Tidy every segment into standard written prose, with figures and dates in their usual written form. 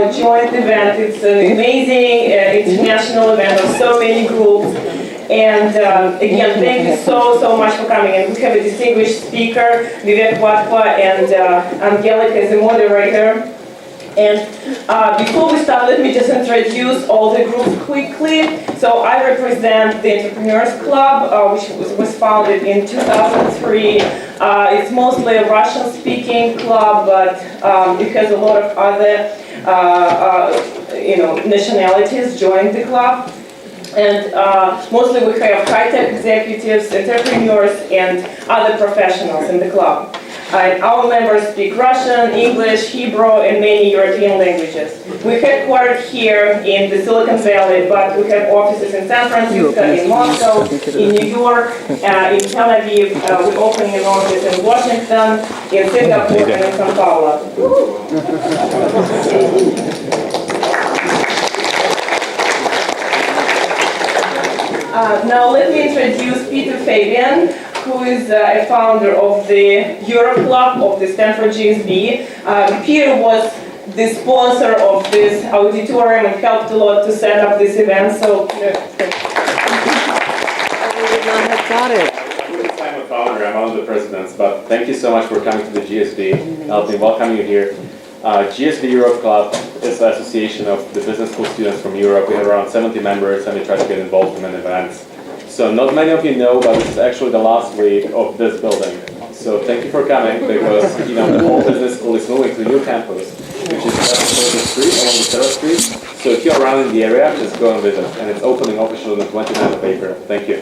our joint event. It's an amazing international event of so many groups. And again, thank you so much for coming. And we have a distinguished speaker, Vivek Wadhwa, and Angelica as the moderator. And before we start, let me just introduce all the groups quickly. So I represent the Entrepreneurs Club, which was founded in 2003. It's mostly a Russian-speaking club, but it has a lot of other nationalities join the club. And mostly we have high-tech executives, entrepreneurs, and other professionals in the club. And our members speak Russian, English, Hebrew, and many European languages. We're headquartered here in the Silicon Valley, but we have offices in San Francisco, in Moscow, in New York, in Tel Aviv. We're opening an office in Washington, in Singapore, and in São Paulo. Now let me introduce Peter Fabian, who is a founder of the Europe Club of the Stanford GSB. Peter was the sponsor of this auditorium and helped a lot to set up this event. So, I would not have got it. I'm a founder, I'm one of the presidents, but thank you so much for coming to the GSB. I'll be welcoming you here. GSB Europe Club is an association of the business school students from Europe. We have around 70 members and we try to get involved in many events. So not many of you know, but this is actually the last week of this building. So thank you for coming because the whole business school is moving to a new campus, which is just across the street, along the 3rd Street. So if you're around in the area, just go and visit. And it's opening officially on the 29th of April. Thank you.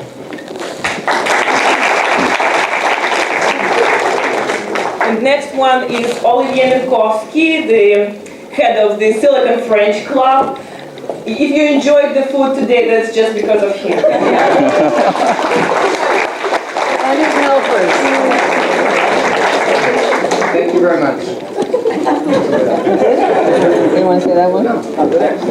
and next one is Olivier Minkowski, the head of the Silicon French Club. If you enjoyed the food today, that's just because of him. And his helpers. Thank you very much. You want to say that one? No, I'll go next.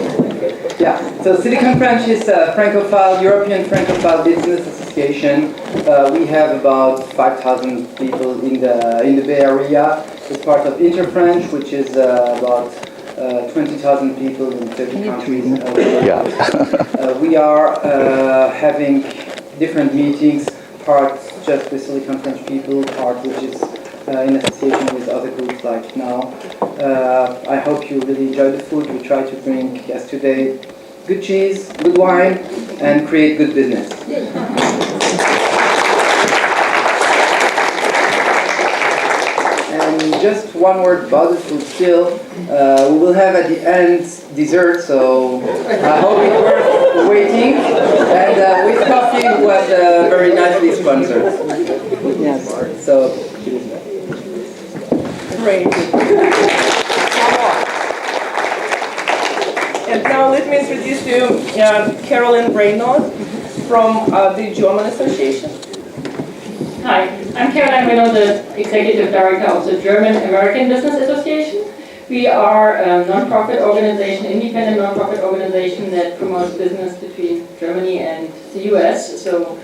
Yeah, so Silicon French is a Francophile, European Francophile Business Association. We have about 5,000 people in the Bay Area. It's part of Interfrench, which is about 20,000 people in 30 countries. We are having different meetings, part just with Silicon French people, part which is in association with other groups like now. I hope you really enjoy the food. We try to bring, as today, good cheese, good wine, and create good business. And just one word about the food still. We will have at the end dessert, so I hope it's worth waiting. And with coffee, who was very nicely sponsored. Yes. So, Great. And now let me introduce you Carolyn Reynolds from the German Association. Hi, I'm Caroline Reynolds, the Executive Director of the German American Business Association. We are a non-profit organization, independent non-profit organization that promotes business between Germany and the US. So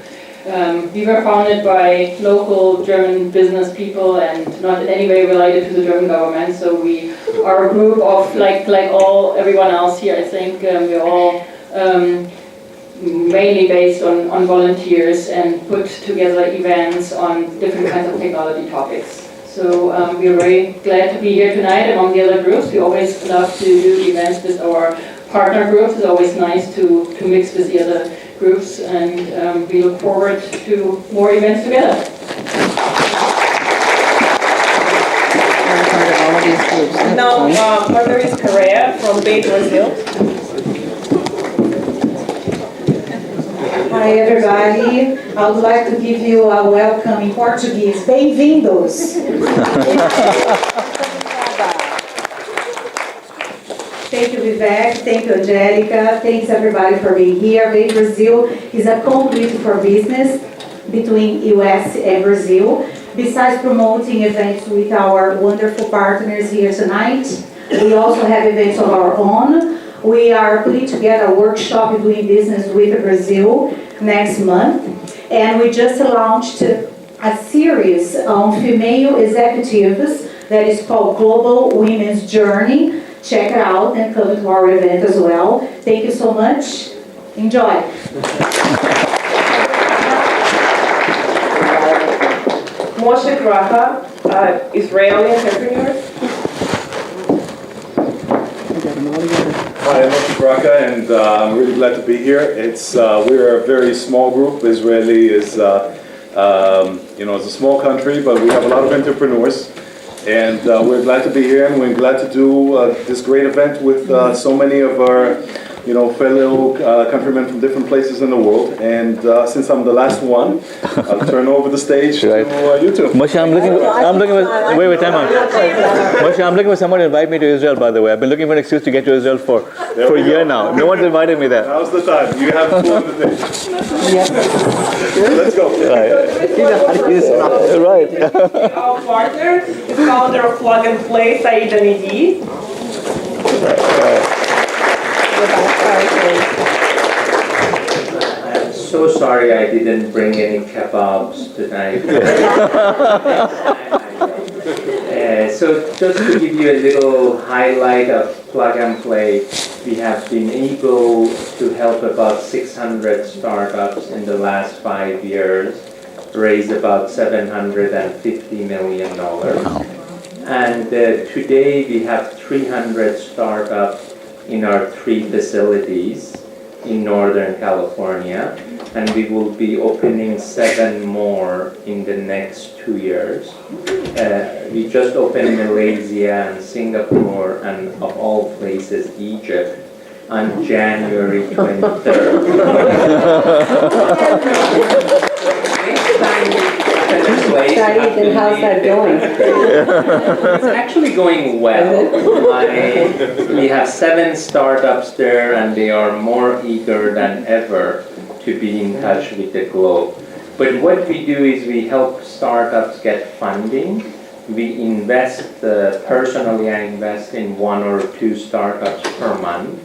we were founded by local German business people and not in any way related to the German government. So we are a group of, like everyone else here, I think we're all mainly based on volunteers and put together events on different kinds of technology topics. So we're very glad to be here tonight among the other groups. We always love to do events with our partner groups. It's always nice to mix with the other groups, and we look forward to more events together. Now, Margarita Correa from Bay, Brazil. Hi everybody, I would like to give you a welcome in Portuguese. Bem-vindos! Thank you Vivek, thank you Angelica, thanks everybody for being here. Bay Brazil is a conduit for business between US and Brazil. Besides promoting events with our wonderful partners here tonight, we also have events of our own. We are putting together a workshop doing business with Brazil next month, and we just launched a series on female executives that is called Global Women's Journey check it out and come to our event as well. Thank you so much. Enjoy. Moshe Graha, Israeli entrepreneur. Hi, I'm Moshe Braka, and I'm really glad to be here. We're a very small group. Israeli is, it's a small country, but we have a lot of entrepreneurs, and we're glad to be here, and we're glad to do this great event with so many of our, fellow countrymen from different places in the world. And since I'm the last one, I'll turn over the stage to you two. Moshe, wait, time out. Moshe, I'm looking for someone to invite me to Israel, by the way. I've been looking for an excuse to get to Israel for a year now. No one's invited me there. Now's the time. You have full invitation. Let's go. Right. Our partner is founder of Plug and Play, Saeed Amidi. I'm so sorry I didn't bring any kebabs tonight. So just to give you a little highlight of Plug and Play, we have been able to help about 600 startups in the last 5 years, raise about $750 million. And today we have 300 startups in our 3 facilities in Northern California, and we will be opening 7 more in the next 2 years. We just opened Malaysia and Singapore and, of all places, Egypt on January 23rd. Saeed, and how's that going? It's actually going well. We have 7 startups there, and they are more eager than ever to be in touch with the globe. But what we do is we help startups get funding. We invest, personally I invest in 1 or 2 startups per month,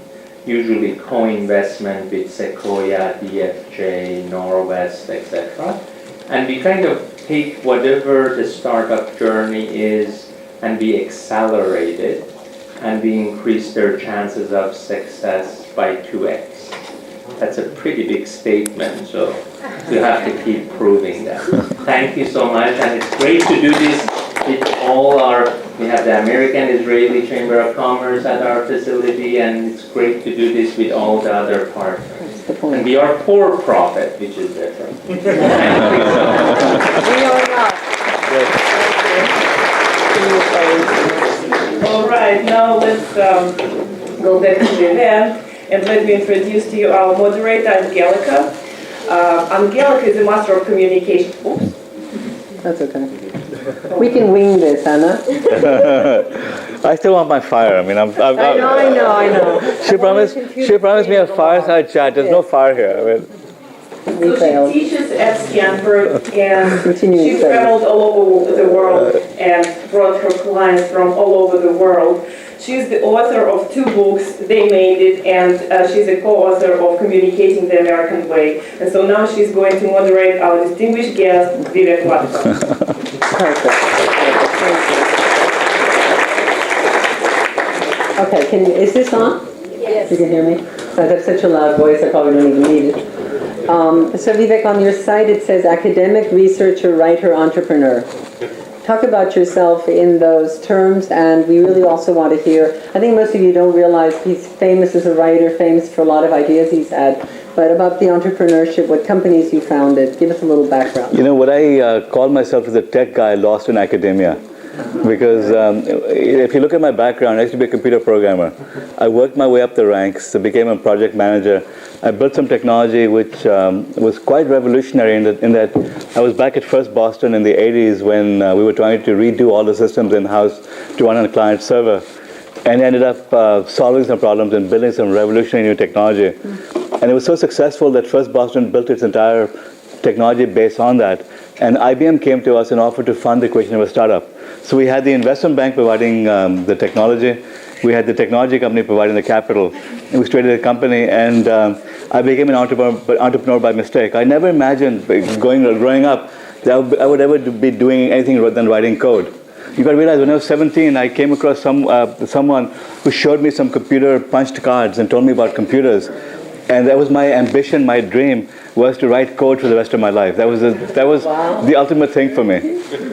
usually co-investment with Sequoia, DFJ, Norwest, etc. And we kind of take whatever the startup journey is and we accelerate it, and we increase their chances of success by 2x. That's a pretty big statement, so you have to keep proving that. Thank you so much, and it's great to do this with we have the American Israeli Chamber of Commerce at our facility, and it's great to do this with all the other partners. And we are for-profit, which is different. We are not. All right, now let's go back to the event, and let me introduce to you our moderator, Angelica. Angelica is a master of communication. Oops. That's okay. We can wing this, Anna. I still want my fire. I know. She promised me a fireside chat. There's no fire here. We failed. She teaches at Stanford, and Continuing she traveled all over the world and brought her clients from all over the world. She's the author of 2 books, They Made It, and she's a co-author of Communicating the American Way. And so now she's going to moderate our distinguished guest, Vivek Wadhwa. Perfect. Okay, is this on? Yes. You can hear me? I have such a loud voice, I probably don't even need it. So Vivek, on your site it says academic, researcher, writer, entrepreneur. Talk about yourself in those terms, and we really also want to hear, I think most of you don't realize he's famous as a writer, famous for a lot of ideas he's had, but about the entrepreneurship, what companies you founded. Give us a little background. What I call myself is a tech guy lost in academia. Because if you look at my background, I used to be a computer programmer. I worked my way up the ranks, became a project manager. I built some technology which was quite revolutionary in that I was back at First Boston in the 80s when we were trying to redo all the systems in-house to run on a client server, and ended up solving some problems and building some revolutionary new technology. And it was so successful that First Boston built its entire technology based on that. And IBM came to us and offered to fund the creation of a startup. So we had the investment bank providing the technology. We had the technology company providing the capital. And we started a company, and I became an entrepreneur by mistake. I never imagined growing up that I would ever be doing anything rather than writing code. You got to realize when I was 17, I came across someone who showed me some computer punched cards and told me about computers. And that was my ambition, my dream, was to write code for the rest of my life. That was the ultimate thing for me.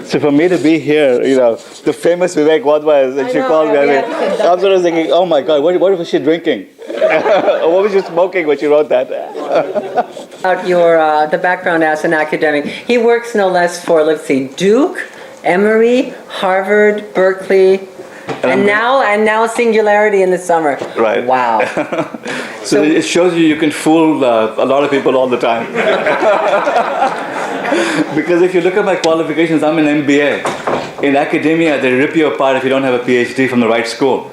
So for me to be here, the famous Vivek Wadhwa, as she called me, I'm sort of thinking, oh my God, what was she drinking? Or what was she smoking when she wrote that? About the background as an academic. He works no less for, let's see, Duke, Emory, Harvard, Berkeley, and now Singularity in the summer. Right. Wow. So it shows you can fool a lot of people all the time. Because if you look at my qualifications, I'm an MBA. In academia, they rip you apart if you don't have a PhD from the right school.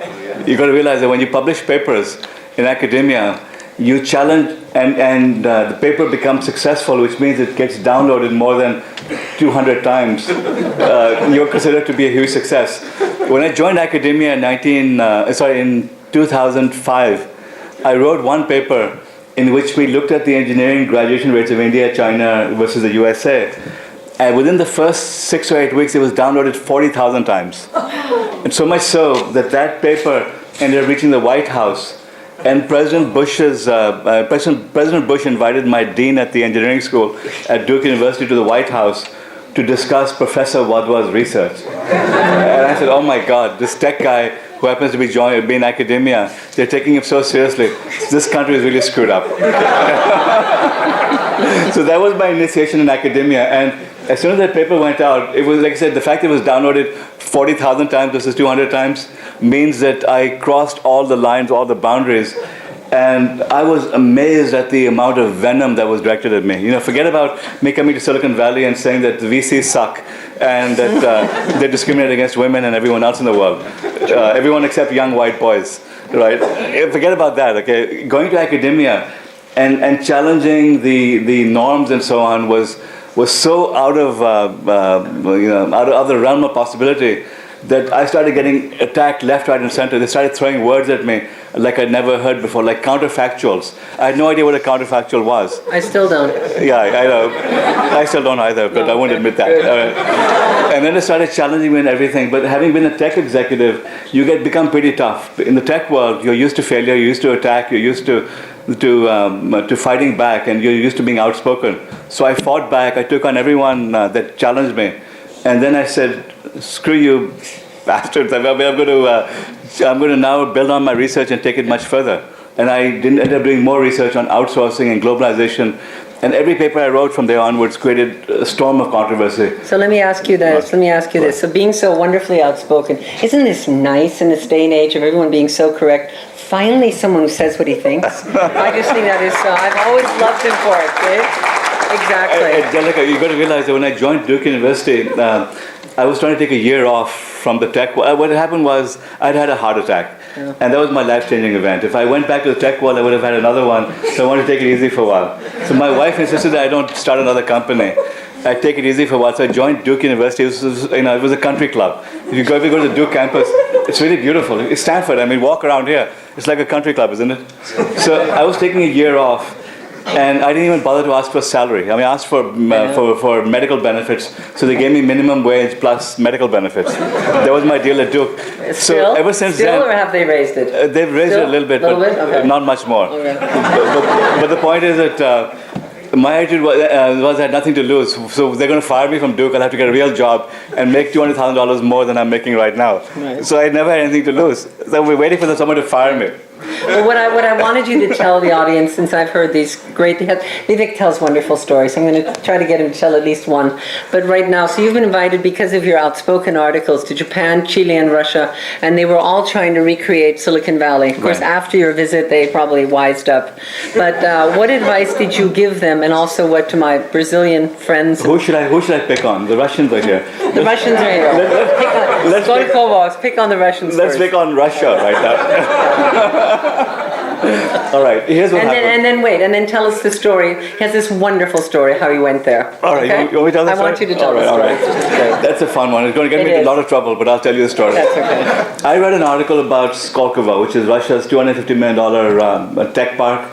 You've got to realize that when you publish papers in academia, you challenge and the paper becomes successful, which means it gets downloaded more than 200 times. You're considered to be a huge success. When I joined academia in 2005, I wrote one paper in which we looked at the engineering graduation rates of India, China versus the USA. And within the first 6 or 8 weeks, it was downloaded 40,000 times. And so much so that paper ended up reaching the White House. And President Bush invited my dean at the engineering school at Duke University to the White House to discuss Professor Wadhwa's research. And I said, oh my God, this tech guy who happens to be in academia, they're taking him so seriously. This country is really screwed up. So that was my initiation in academia. And as soon as that paper went out, it was, like I said, the fact that it was downloaded 40,000 times versus 200 times means that I crossed all the lines, all the boundaries. And I was amazed at the amount of venom that was directed at me. Forget about me coming to Silicon Valley and saying that the VCs suck and that they discriminate against women and everyone else in the world. Everyone except young white boys, right? Forget about that, okay? Going to academia and challenging the norms and so on was so out of the realm of possibility that I started getting attacked left, right, and center. They started throwing words at me like I'd never heard before, like counterfactuals. I had no idea what a counterfactual was. I still don't. Yeah, I know. I still don't either, but I won't admit that. And then they started challenging me and everything. But having been a tech executive, you become pretty tough. In the tech world, you're used to failure, you're used to attack, you're used to fighting back, and you're used to being outspoken. So I fought back. I took on everyone that challenged me. And then I said, screw you bastards, I'm going to now build on my research and take it much further. And I didn't end up doing more research on outsourcing and globalization. And every paper I wrote from there onwards created a storm of controversy. So let me ask you this. So being so wonderfully outspoken, isn't this nice in this day and age of everyone being so correct? Finally, someone who says what he thinks. I just think that is I've always loved him for it, Dave. Exactly. Angelica, you've got to realize that when I joined Duke University, I was trying to take a year off from the tech world. What happened was I'd had a heart attack. Yeah. And that was my life-changing event. If I went back to the tech world, I would have had another one. So I wanted to take it easy for a while. So my wife insisted that I don't start another company. I take it easy for a while. So I joined Duke University. It was a country club. If you go to the Duke campus, it's really beautiful. It's Stanford. Walk around here. It's like a country club, isn't it? So I was taking a year off. And I didn't even bother to ask for salary. I asked for medical benefits. So they gave me minimum wage plus medical benefits. That was my deal at Duke. So ever since then, or have they raised it? They've raised it a little bit, but okay. Not much more. Okay. But the point is that my attitude was I had nothing to lose. So they're going to fire me from Duke. I'll have to get a real job and make $200,000 more than I'm making right now. Right. So I never had anything to lose. So we're waiting for someone to fire me. Well, what I wanted you to tell the audience, since I've heard these great, Vivek tells wonderful stories. I'm going to try to get him to tell at least one. But right now, so you've been invited because of your outspoken articles to Japan, Chile, and Russia, and they were all trying to recreate Silicon Valley. Of course, after your visit, they probably wised up. But what advice did you give them, and also what to my Brazilian friends? Who should I pick on? The Russians are here. The Russians are here. Pick on the Russians. Let's pick on Russia right now. All right, here's what happened. And then tell us the story. He has this wonderful story how he went there. All right, okay? you want me to tell the story? I want you to tell the story. All right. That's a fun one. It's going to get me into a lot of trouble, but I'll tell you the story. That's okay. I read an article about Skolkovo, which is Russia's $250 million tech park.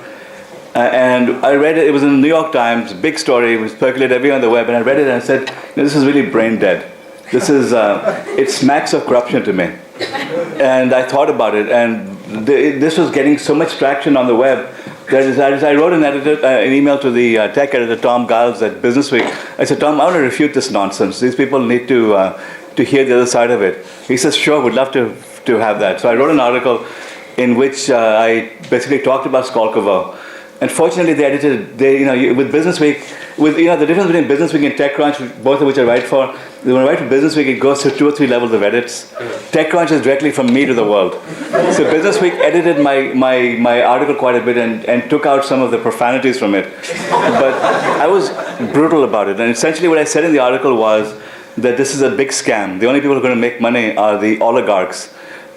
And I read it. It was in the New York Times, big story. It was percolated everywhere on the web. And I read it and I said, this is really brain dead. It smacks of corruption to me. And I thought about it, and this was getting so much traction on the web that I wrote an email to the tech editor, Tom Giles, at Business Week. I said, Tom, I want to refute this nonsense. These people need to hear the other side of it. He says, sure, we'd love to have that. So I wrote an article in which I basically talked about Skolkovo. And fortunately, they edited, with Business Week, the difference between Business Week and TechCrunch, both of which I write for, when I write for Business Week, it goes through 2 or 3 levels of edits. TechCrunch is directly from me to the world. So Business Week edited my article quite a bit and took out some of the profanities from it. But I was brutal about it. And essentially what I said in the article was that this is a big scam. The only people who are going to make money are the oligarchs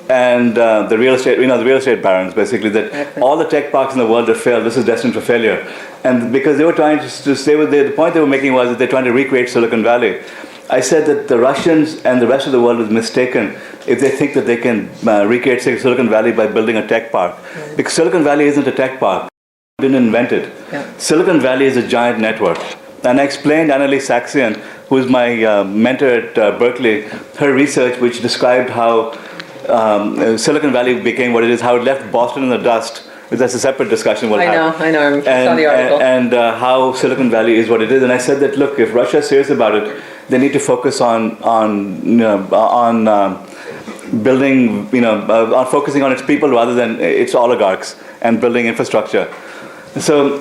and the real estate barons, basically, that all the tech parks in the world have failed. This is destined for failure. And because they were trying to stay with the point they were making was that they're trying to recreate Silicon Valley. I said that the Russians and the rest of the world is mistaken if they think that they can recreate Silicon Valley by building a tech park. Because Silicon Valley isn't a tech park. It didn't invent it. Silicon Valley is a giant network. And I explained Annalise Saxion, who is my mentor at Berkeley, her research which described how Silicon Valley became what it is, how it left Boston in the dust. That's a separate discussion we'll have. I know. I saw the article. And how Silicon Valley is what it is. And I said that, look, if Russia is serious about it, they need to focus on building, on focusing on its people rather than its oligarchs and building infrastructure. So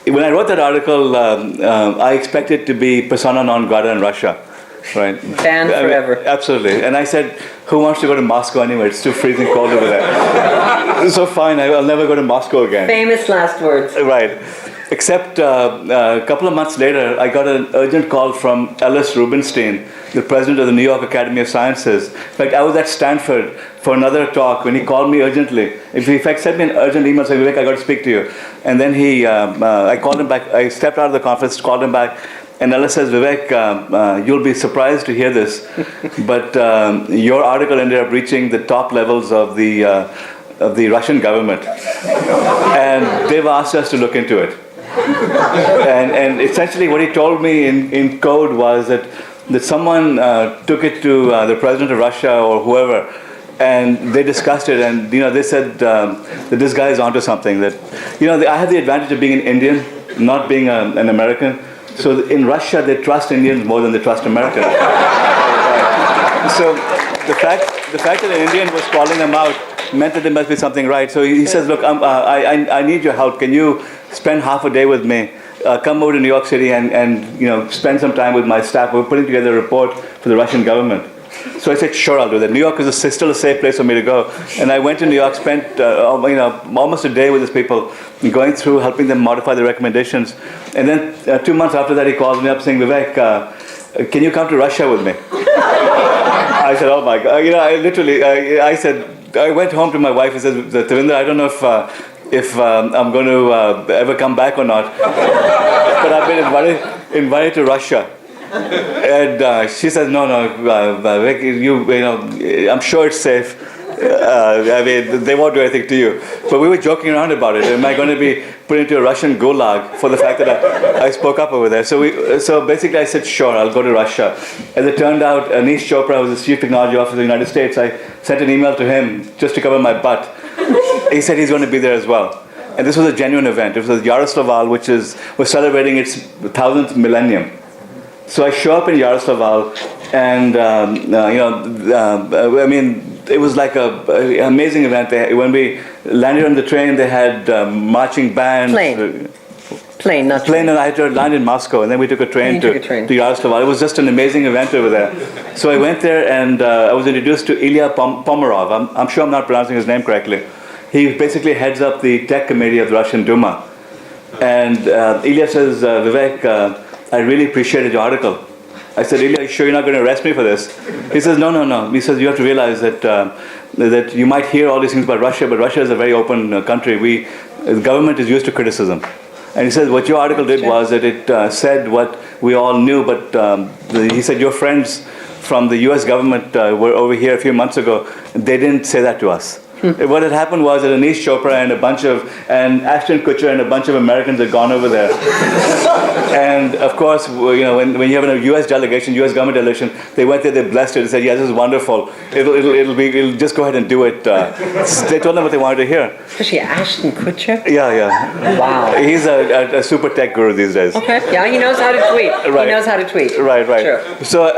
when I wrote that article, I expected to be persona non grata in Russia. Right. Banned forever. Absolutely. And I said, who wants to go to Moscow anyway? It's too freezing cold over there. So fine, I'll never go to Moscow again. Famous last words. Right. Except a couple of months later, I got an urgent call from Ellis Rubinstein, the president of the New York Academy of Sciences. In fact, I was at Stanford for another talk when he called me urgently. In fact, sent me an urgent email saying, Vivek, I got to speak to you. And then I called him back. I stepped out of the conference, called him back. And Ella says, Vivek, you'll be surprised to hear this, but your article ended up reaching the top levels of the Russian government. And they've asked us to look into it. And essentially what he told me in code was that someone took it to the president of Russia or whoever, and they discussed it, and they said that this guy is onto something. That I have the advantage of being an Indian, not being an American. So in Russia, they trust Indians more than they trust Americans. So the fact that an Indian was calling them out meant that there must be something right. So he says, look, I need your help. Can you spend half a day with me? Come over to New York City and spend some time with my staff. We're putting together a report for the Russian government. So I said, sure, I'll do that. New York is still a safe place for me to go. And I went to New York, spent almost a day with these people, going through, helping them modify the recommendations. And then 2 months after that, he calls me up saying, Vivek, can you come to Russia with me? I said, oh my God. I said, I went home to my wife and said, Tavinder, I don't know if I'm going to ever come back or not. But I've been invited to Russia. And she says, no, I'm sure it's safe. They won't do anything to you. But we were joking around about it. Am I going to be put into a Russian gulag for the fact that I spoke up over there? So basically I said, sure, I'll go to Russia. As it turned out, Anish Chopra was the Chief Technology Officer of the United States. I sent an email to him just to cover my butt. He said he's going to be there as well. And this was a genuine event. It was Yaroslavl, which was celebrating its 1000th millennium. So I show up in Yaroslavl, and it was like an amazing event. When we landed on the train, they had marching bands. Plane, not plane. And I had to land in Moscow, and then we took a train to Yaroslavl. It was just an amazing event over there. So I went there, and I was introduced to Ilya Pomerov. I'm sure I'm not pronouncing his name correctly. He basically heads up the tech committee of the Russian Duma. And Ilya says, Vivek, I really appreciated your article. I said, Ilya, are you sure you're not going to arrest me for this? He says, no. He says, you have to realize that you might hear all these things about Russia, but Russia is a very open country. The government is used to criticism. And he says, what your article did was that it said what we all knew, but he said, your friends from the US government were over here a few months ago. They didn't say that to us. What had happened was that Anish Chopra and Ashton Kutcher and a bunch of Americans had gone over there. And of course, when you have a US delegation, US government delegation, they went there, they blessed it, and said, "Yeah, this is wonderful. It'll just go ahead and do it." They told them what they wanted to hear. Especially Ashton Kutcher. Yeah. Wow. He's a super tech guru these days. Okay. Yeah, he knows how to tweet. Right. He knows how to tweet. Right. Sure. So,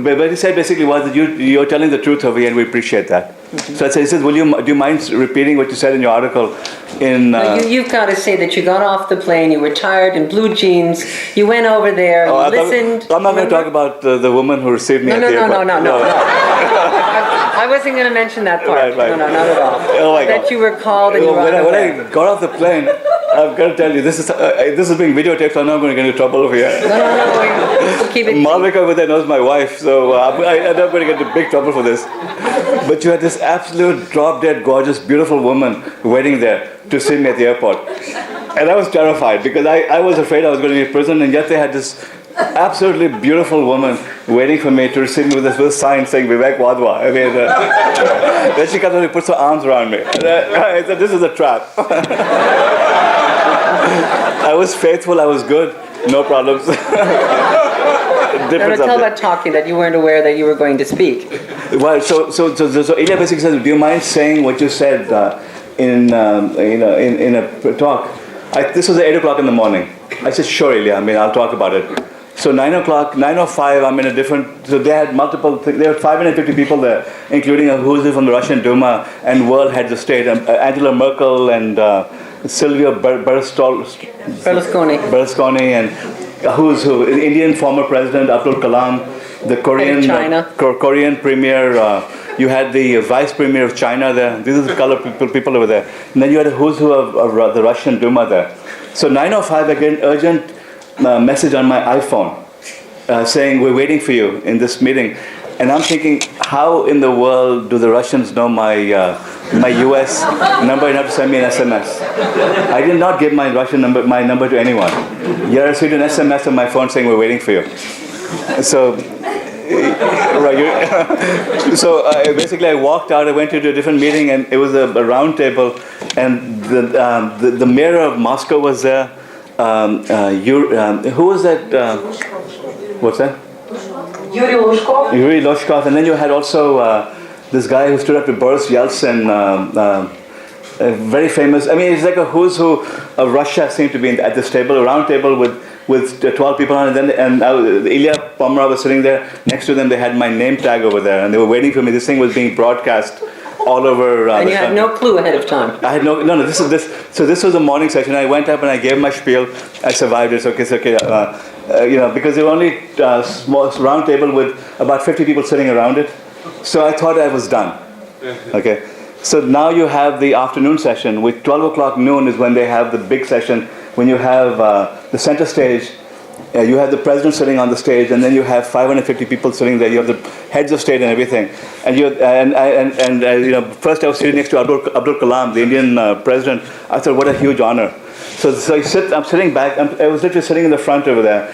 but he said basically was that you're telling the truth over here, and we appreciate that. So I said, he says, do you mind repeating what you said in your article? You've got to say that you got off the plane, you were tired in blue jeans, you went over there, you listened. I'm not going to talk about the woman who received me at the airport. No. I wasn't going to mention that part. Right. No, not at all. Oh my God. That you were called and you were when I got off the plane, I've got to tell you, this is being videotaped, so I'm not going to get into trouble over here. No. We'll keep it. Malvika over there knows my wife, so I'm not going to get into big trouble for this. But you had this absolute drop-dead, gorgeous, beautiful woman waiting there to see me at the airport. And I was terrified because I was afraid I was going to be in prison, and yet they had this absolutely beautiful woman waiting for me to receive me with this little sign saying Vivek Wadhwa. I mean, then she comes and puts her arms around me. I said, this is a trap. I was faithful, I was good, no problems. Tell about talking that you weren't aware that you were going to speak. Well, so Ilya basically says, do you mind saying what you said in a talk? This was at 8 o'clock in the morning. I said, sure, Ilya, I'll talk about it. So 9:05, I'm in a different, so they had multiple, there were 550 people there, including a who's who from the Russian Duma and world heads of state, Angela Merkel and Silvio Berlusconi and who's who, Indian former president Abdul Kalam, the Korean Korean premier, you had the vice premier of China there. These are the color people over there. And then you had a who's who of the Russian Duma there. So 9:05, I get an urgent message on my iPhone saying, we're waiting for you in this meeting. And I'm thinking, how in the world do the Russians know my US number enough to send me an SMS? I did not give my Russian number, my number to anyone. Yet I received an SMS on my phone saying, we're waiting for you. So, basically I walked out, I went to a different meeting, and it was a round table, and the mayor of Moscow was there. Who was that? What's that? Yuri Loshkov. And then you had also this guy who stood up to Boris Yeltsin, very famous. It's like a who's who of Russia seemed to be at this table, a round table with 12 people on it. And Ilya Pomerov was sitting there. Next to them, they had my name tag over there, and they were waiting for me. This thing was being broadcast all over. And you had no clue ahead of time. I had no. So this was a morning session. I went up and I gave my spiel. I survived it. It's okay. Because there were only small round table with about 50 people sitting around it. So I thought I was done. Okay. So now you have the afternoon session. With 12 o'clock noon is when they have the big session. When you have the center stage. You have the president sitting on the stage, and then you have 550 people sitting there. You have the heads of state and everything. And first I was sitting next to Abdul Kalam, the Indian president. I thought, what a huge honor. So I'm sitting back. I was literally sitting in the front over there,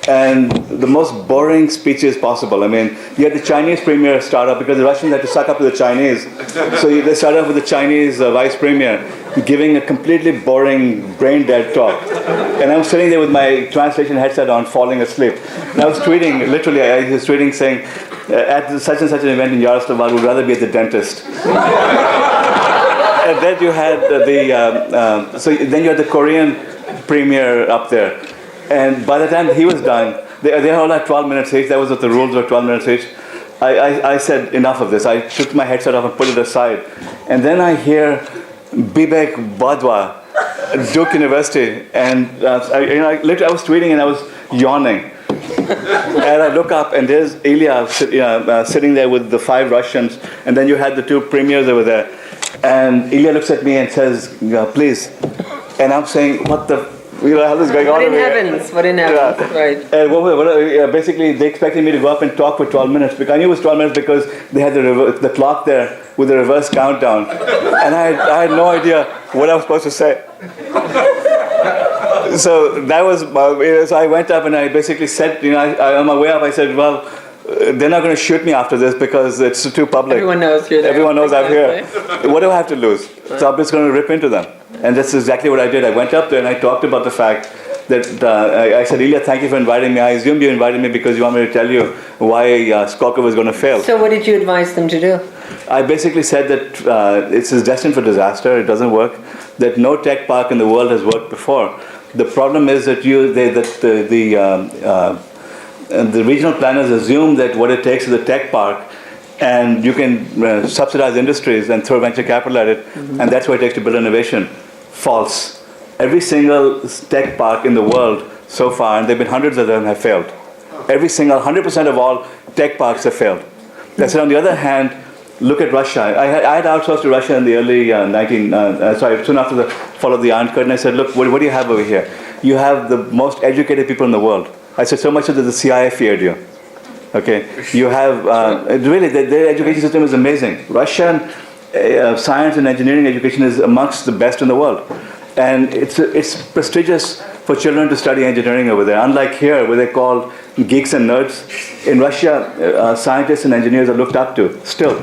and the most boring speeches possible. You had the Chinese premier start up because the Russians had to suck up to the Chinese. So they started off with the Chinese vice premier giving a completely boring, brain-dead talk. And I'm sitting there with my translation headset on, falling asleep. And I was tweeting, literally, saying, at such and such an event in Yaroslav, would rather be at the dentist. And then you had then you had the Korean premier up there. And by the time he was done, they all had 12 minutes each. That was what the rules were, 12 minutes each. I said, enough of this. I took my headset off and put it aside. And then I hear Vivek Wadhwa, Duke University, and I was tweeting and I was yawning. And I look up and there's Ilya sitting there with the 5 Russians, and then you had the 2 premiers over there. And Ilya looks at me and says, please. And I'm saying, what the, hell is going on over here? What in heavens, right. And basically they expected me to go up and talk for 12 minutes. Because I knew it was 12 minutes because they had the clock there with the reverse countdown. And I had no idea what I was supposed to say. So that was, so I went up and I basically said, on my way up, I said, well, they're not going to shoot me after this because it's too public. Everyone knows you're there. Everyone knows I'm here. What do I have to lose? So I'm just going to rip into them. And that's exactly what I did. I went up there and I talked about the fact that I said, Ilya, thank you for inviting me. I assumed you invited me because you want me to tell you why Skokov was going to fail. So what did you advise them to do? I basically said that it's destined for disaster. It doesn't work. That no tech park in the world has worked before. The problem is that the regional planners assume that what it takes is a tech park, and you can subsidize industries and throw venture capital at it, and that's what it takes to build innovation. False. Every single tech park in the world so far, and there have been hundreds of them, have failed. Every single, 100% of all tech parks have failed. That's on the other hand, look at Russia. I had outsourced to Russia in the early soon after the fall of the Iron Curtain. I said, look, what do you have over here? You have the most educated people in the world. I said, so much so that the CIA feared you. Okay, you have, really, their education system is amazing. Russian science and engineering education is amongst the best in the world. And it's prestigious for children to study engineering over there. Unlike here, where they're called geeks and nerds, in Russia, scientists and engineers are looked up to, still.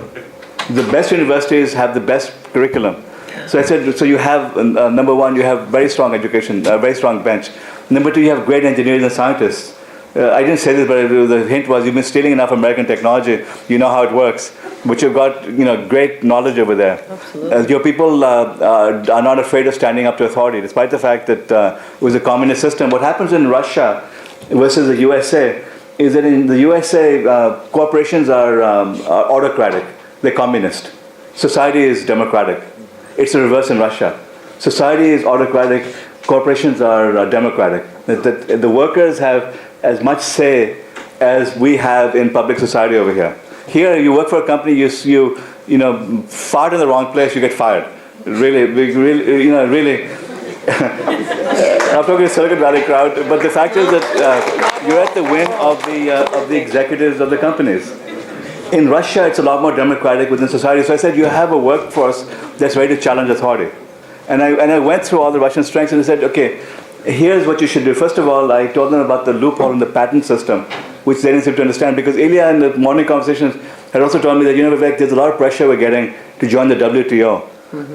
The best universities have the best curriculum. So I said, so you have, number one, you have very strong education, very strong bench. Number two, you have great engineers and scientists. I didn't say this, but the hint was you've been stealing enough American technology, you know how it works. But you've got great knowledge over there. Absolutely. Your people are not afraid of standing up to authority, despite the fact that it was a communist system. What happens in Russia versus the USA is that in the USA, corporations are autocratic. They're communist. Society is democratic. It's the reverse in Russia. Society is autocratic. Corporations are democratic. The workers have as much say as we have in public society over here. Here, you work for a company, you fart in the wrong place, you get fired. Really. I'm talking to Silicon Valley crowd, but the fact is that you're at the whim of the executives of the companies. In Russia, it's a lot more democratic within society. So I said, you have a workforce that's ready to challenge authority. And I went through all the Russian strengths and I said, okay, here's what you should do. First of all, I told them about the loophole in the patent system, which they didn't seem to understand, because Ilya in the morning conversations had also told me that, Vivek, there's a lot of pressure we're getting to join the WTO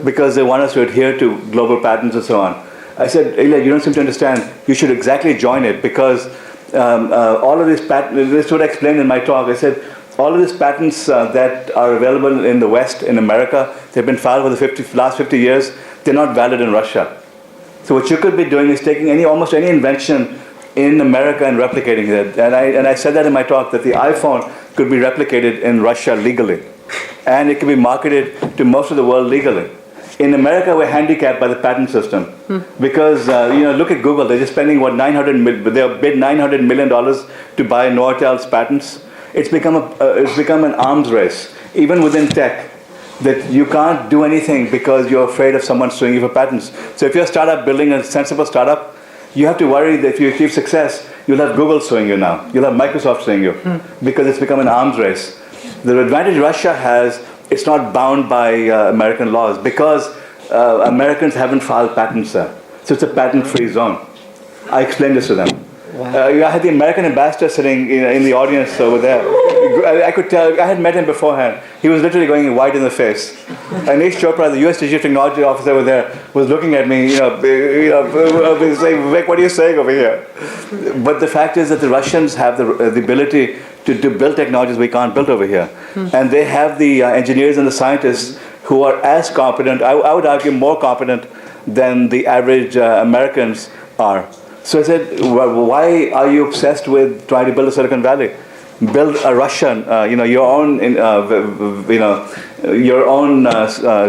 because they want us to adhere to global patents and so on. I said, Ilya, you don't seem to understand. You should exactly join it because all of these patents, this is what I explained in my talk. I said, all of these patents that are available in the West, in America, they've been filed for the last 50 years, they're not valid in Russia. So what you could be doing is taking almost any invention in America and replicating it. And I said that in my talk, that the iPhone could be replicated in Russia legally. And it can be marketed to most of the world legally. In America, we're handicapped by the patent system. Because, look at Google. They're just spending, they bid $900 million to buy Nortel's patents. It's become an arms race, even within tech, that you can't do anything because you're afraid of someone suing you for patents. So if you're a startup building a sensible startup, you have to worry that if you achieve success, you'll have Google suing you now. You'll have Microsoft suing you because it's become an arms race. The advantage Russia has, it's not bound by American laws because Americans haven't filed patents there. So it's a patent-free zone. I explained this to them. Wow. I had the American ambassador sitting in the audience over there. I could tell, I had met him beforehand. He was literally going white in the face. Anish Chopra, the US Digital Technology officer over there, was looking at me, saying, Vivek, what are you saying over here? But the fact is that the Russians have the ability to build technologies we can't build over here. And they have the engineers and the scientists who are as competent, I would argue more competent than the average Americans are. So I said, well, why are you obsessed with trying to build a Silicon Valley? Build a Russian, your own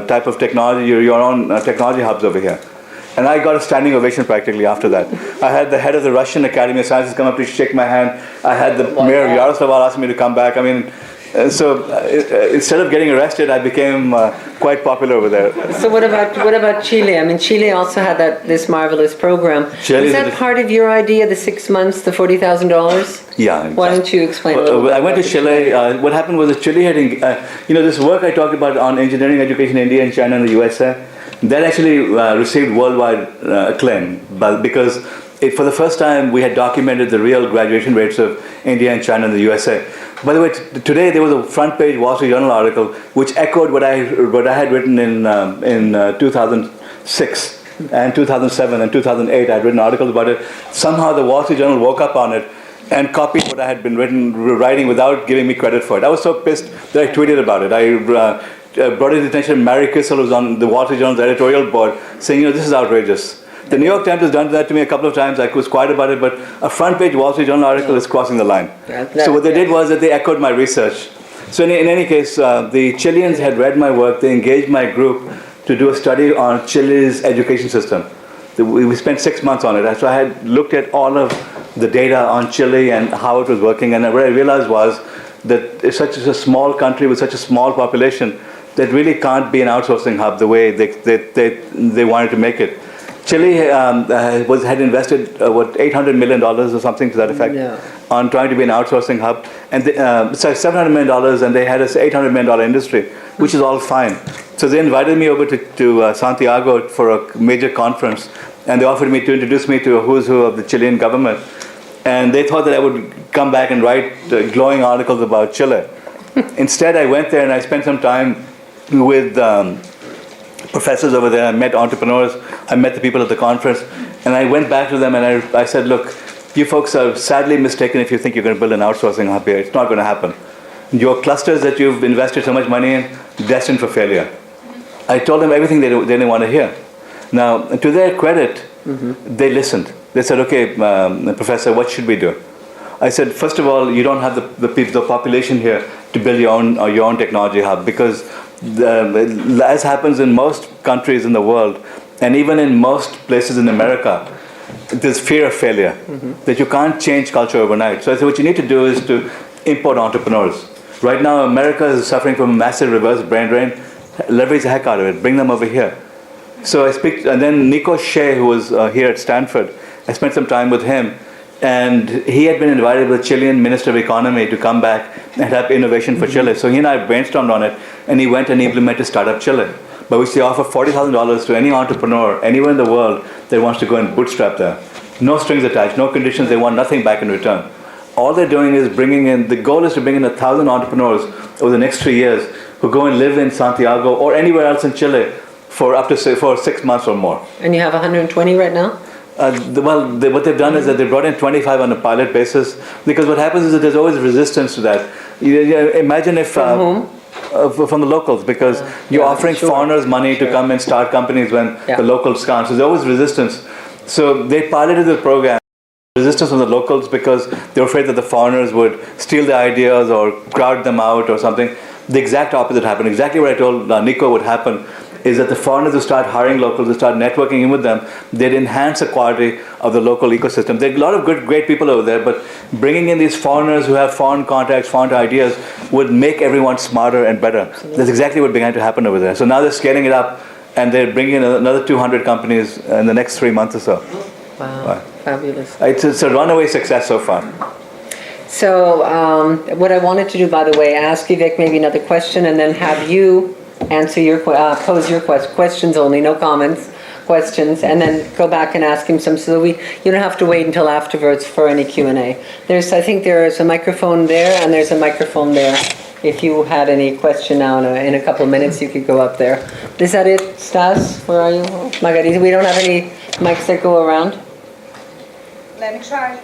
type of technology, your own technology hubs over here. And I got a standing ovation practically after that. I had the head of the Russian Academy of Sciences come up to shake my hand. I had the mayor of Yaroslav ask me to come back. So instead of getting arrested, I became quite popular over there. So what about Chile? Chile also had this marvelous program. Chile Was that part of your idea, the 6 months, the $40,000? Yeah. Why don't you explain? I went to Chile. What happened was that Chile had, this work I talked about on engineering education in India and China and the USA, that actually received worldwide acclaim, because for the first time, we had documented the real graduation rates of India and China and the USA. By the way, today there was a front-page Wall Street Journal article which echoed what I had written in 2006 and 2007 and 2008. I had written articles about it. Somehow the Wall Street Journal woke up on it and copied what I had been writing without giving me credit for it. I was so pissed that I tweeted about it. I brought it to the attention of Mary Kissel, who was on the Wall Street Journal's editorial board, saying, this is outrageous. The New York Times has done that to me a couple of times. I was quiet about it, but a front-page Wall Street Journal article is crossing the line. So what they did was that they echoed my research. So in any case, the Chileans had read my work. They engaged my group to do a study on Chile's education system. We spent 6 months on it. So I had looked at all of the data on Chile and how it was working. And what I realized was that it's such a small country with such a small population that really can't be an outsourcing hub the way they wanted to make it. Chile had invested $800 million or something to that effect on trying to be an outsourcing hub, and $700 million, and they had an $800 million industry, which is all fine. So they invited me over to Santiago for a major conference, and they offered me to introduce me to a who's who of the Chilean government, and they thought that I would come back and write glowing articles about Chile. Instead, I went there and I spent some time with professors over there. I met entrepreneurs. I met the people at the conference, and I went back to them and I said, look, you folks are sadly mistaken if you think you're going to build an outsourcing hub here. It's not going to happen. Your clusters that you've invested so much money in, destined for failure. I told them everything they didn't want to hear. Now, to their credit, they listened. They said, okay, Professor, what should we do? I said, first of all, you don't have the population here to build your own technology hub, because as happens in most countries in the world, and even in most places in America, there's fear of failure, that you can't change culture overnight. So I said, what you need to do is to import entrepreneurs. Right now, America is suffering from a massive reverse brain drain. Leverage the heck out of it. Bring them over here. So and then Nico Shea, who was here at Stanford, I spent some time with him, and he had been invited by the Chilean Minister of Economy to come back and have innovation for Chile. So he and I brainstormed on it, and he went and implemented Startup Chile, by which they offer $40,000 to any entrepreneur anywhere in the world that wants to go and bootstrap there. No strings attached, no conditions, they want nothing back in return. All they're doing is the goal is to bring in 1,000 entrepreneurs over the next 3 years who go and live in Santiago or anywhere else in Chile for for 6 months or more. And you have 120 right now? What they've done is that they brought in 25 on a pilot basis, because what happens is that there's always resistance to that. Imagine if... From whom? From the locals, because you're offering foreigners money to come and start companies when the locals can't. So there's always resistance. So they piloted the program. Resistance from the locals because they were afraid that the foreigners would steal their ideas or crowd them out or something. The exact opposite happened. Exactly what I told Nico would happen is that the foreigners who start hiring locals, who start networking in with them, they'd enhance the quality of the local ecosystem. There are a lot of great people over there, but bringing in these foreigners who have foreign contacts, foreign ideas, would make everyone smarter and better. That's exactly what began to happen over there. So now they're scaling it up, and they're bringing in another 200 companies in the next 3 months or so. Wow, fabulous. It's a runaway success so far. So what I wanted to do, by the way, ask Vivek maybe another question, and then have you answer pose your questions only, no comments, questions, and then go back and ask him some. So you don't have to wait until afterwards for any Q&A. I think there's a microphone there, and there's a microphone there. If you had any question now in a couple of minutes, you could go up there. Is that it, Stas? Where are you? Margarita, we don't have any mics that go around? Let me try.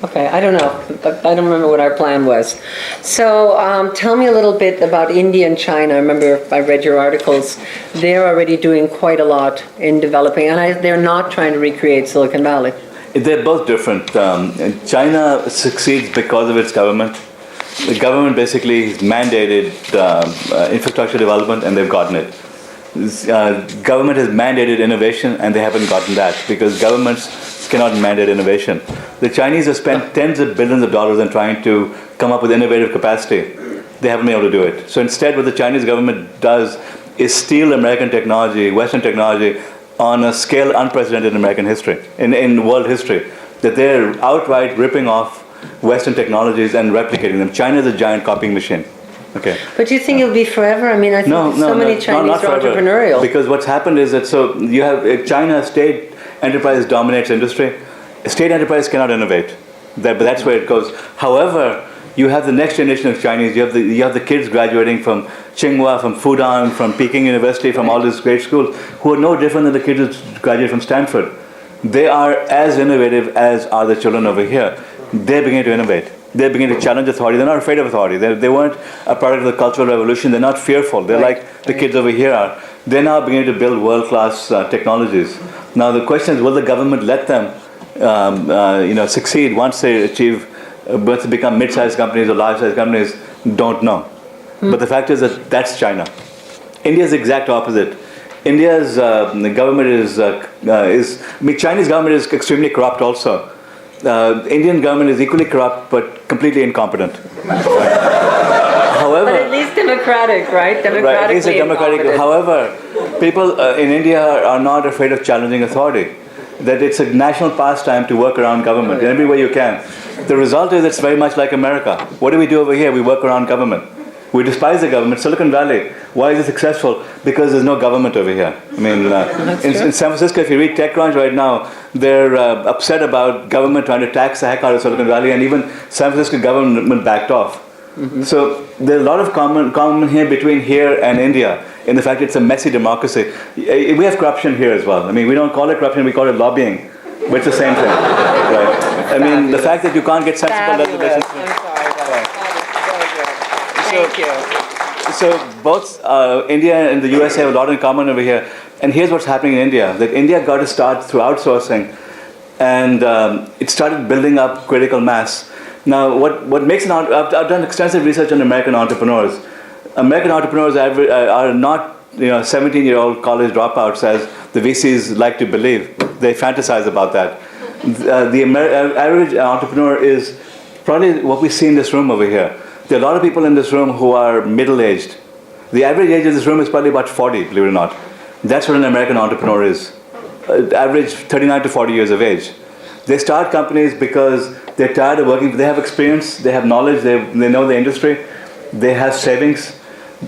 Okay, I don't know. I don't remember what our plan was. So tell me a little bit about India and China. I remember I read your articles. They're already doing quite a lot in developing, and they're not trying to recreate Silicon Valley. They're both different. China succeeds because of its government. The government basically has mandated infrastructure development, and they've gotten it. Government has mandated innovation, and they haven't gotten that, because governments cannot mandate innovation. The Chinese have spent tens of billions of dollars in trying to come up with innovative capacity. They haven't been able to do it. So instead, what the Chinese government does is steal American technology, Western technology, on a scale unprecedented in American history, in world history. That they're outright ripping off Western technologies and replicating them. China is a giant copying machine. Okay. But do you think it'll be forever? I mean, I think many Chinese are entrepreneurial. Because what's happened is that you have China state enterprise dominates industry, State enterprise cannot innovate. But that's where it goes. However, you have the next generation of Chinese. You have the kids graduating from Tsinghua, from Fudan, from Peking University, from all these great schools, who are no different than the kids who graduate from Stanford. They are as innovative as are the children over here. They're beginning to innovate. They're beginning to challenge authority. They're not afraid of authority. They weren't a product of the Cultural Revolution. They're not fearful. They're like the kids over here are. They're now beginning to build world-class technologies. Now the question is, will the government let them succeed once they achieve, once they become mid-sized companies or large-sized companies? Don't know. But the fact is that that's China. India's the exact opposite. India's government is Chinese government is extremely corrupt also. Indian government is equally corrupt but completely incompetent. However, but at least democratic, right? Right, at least democratic. However, people in India are not afraid of challenging authority. That it's a national pastime to work around government in every way you can. The result is it's very much like America. What do we do over here? We work around government. We despise the government. Silicon Valley, why is it successful? Because there's no government over here. I mean, in San Francisco, if you read TechCrunch right now, they're upset about government trying to tax the heck out of Silicon Valley, and even San Francisco government backed off. So there's a lot of common here between here and India in the fact it's a messy democracy. We have corruption here as well. I mean, we don't call it corruption, we call it lobbying, but it's the same thing. Right? I mean, the fact that you can't get sensible legislation. Thank you. So both India and the US have a lot in common over here. And here's what's happening in India, that India got to start through outsourcing, and it started building up critical mass. Now, what makes I've done extensive research on American entrepreneurs. American entrepreneurs are not 17-year-old college dropouts as the VCs like to believe. They fantasize about that. The average entrepreneur is probably what we see in this room over here. There are a lot of people in this room who are middle-aged. The average age of this room is probably about 40, believe it or not. That's what an American entrepreneur is. Average 39 to 40 years of age. They start companies because they're tired of working. They have experience, they have knowledge, they know the industry, they have savings.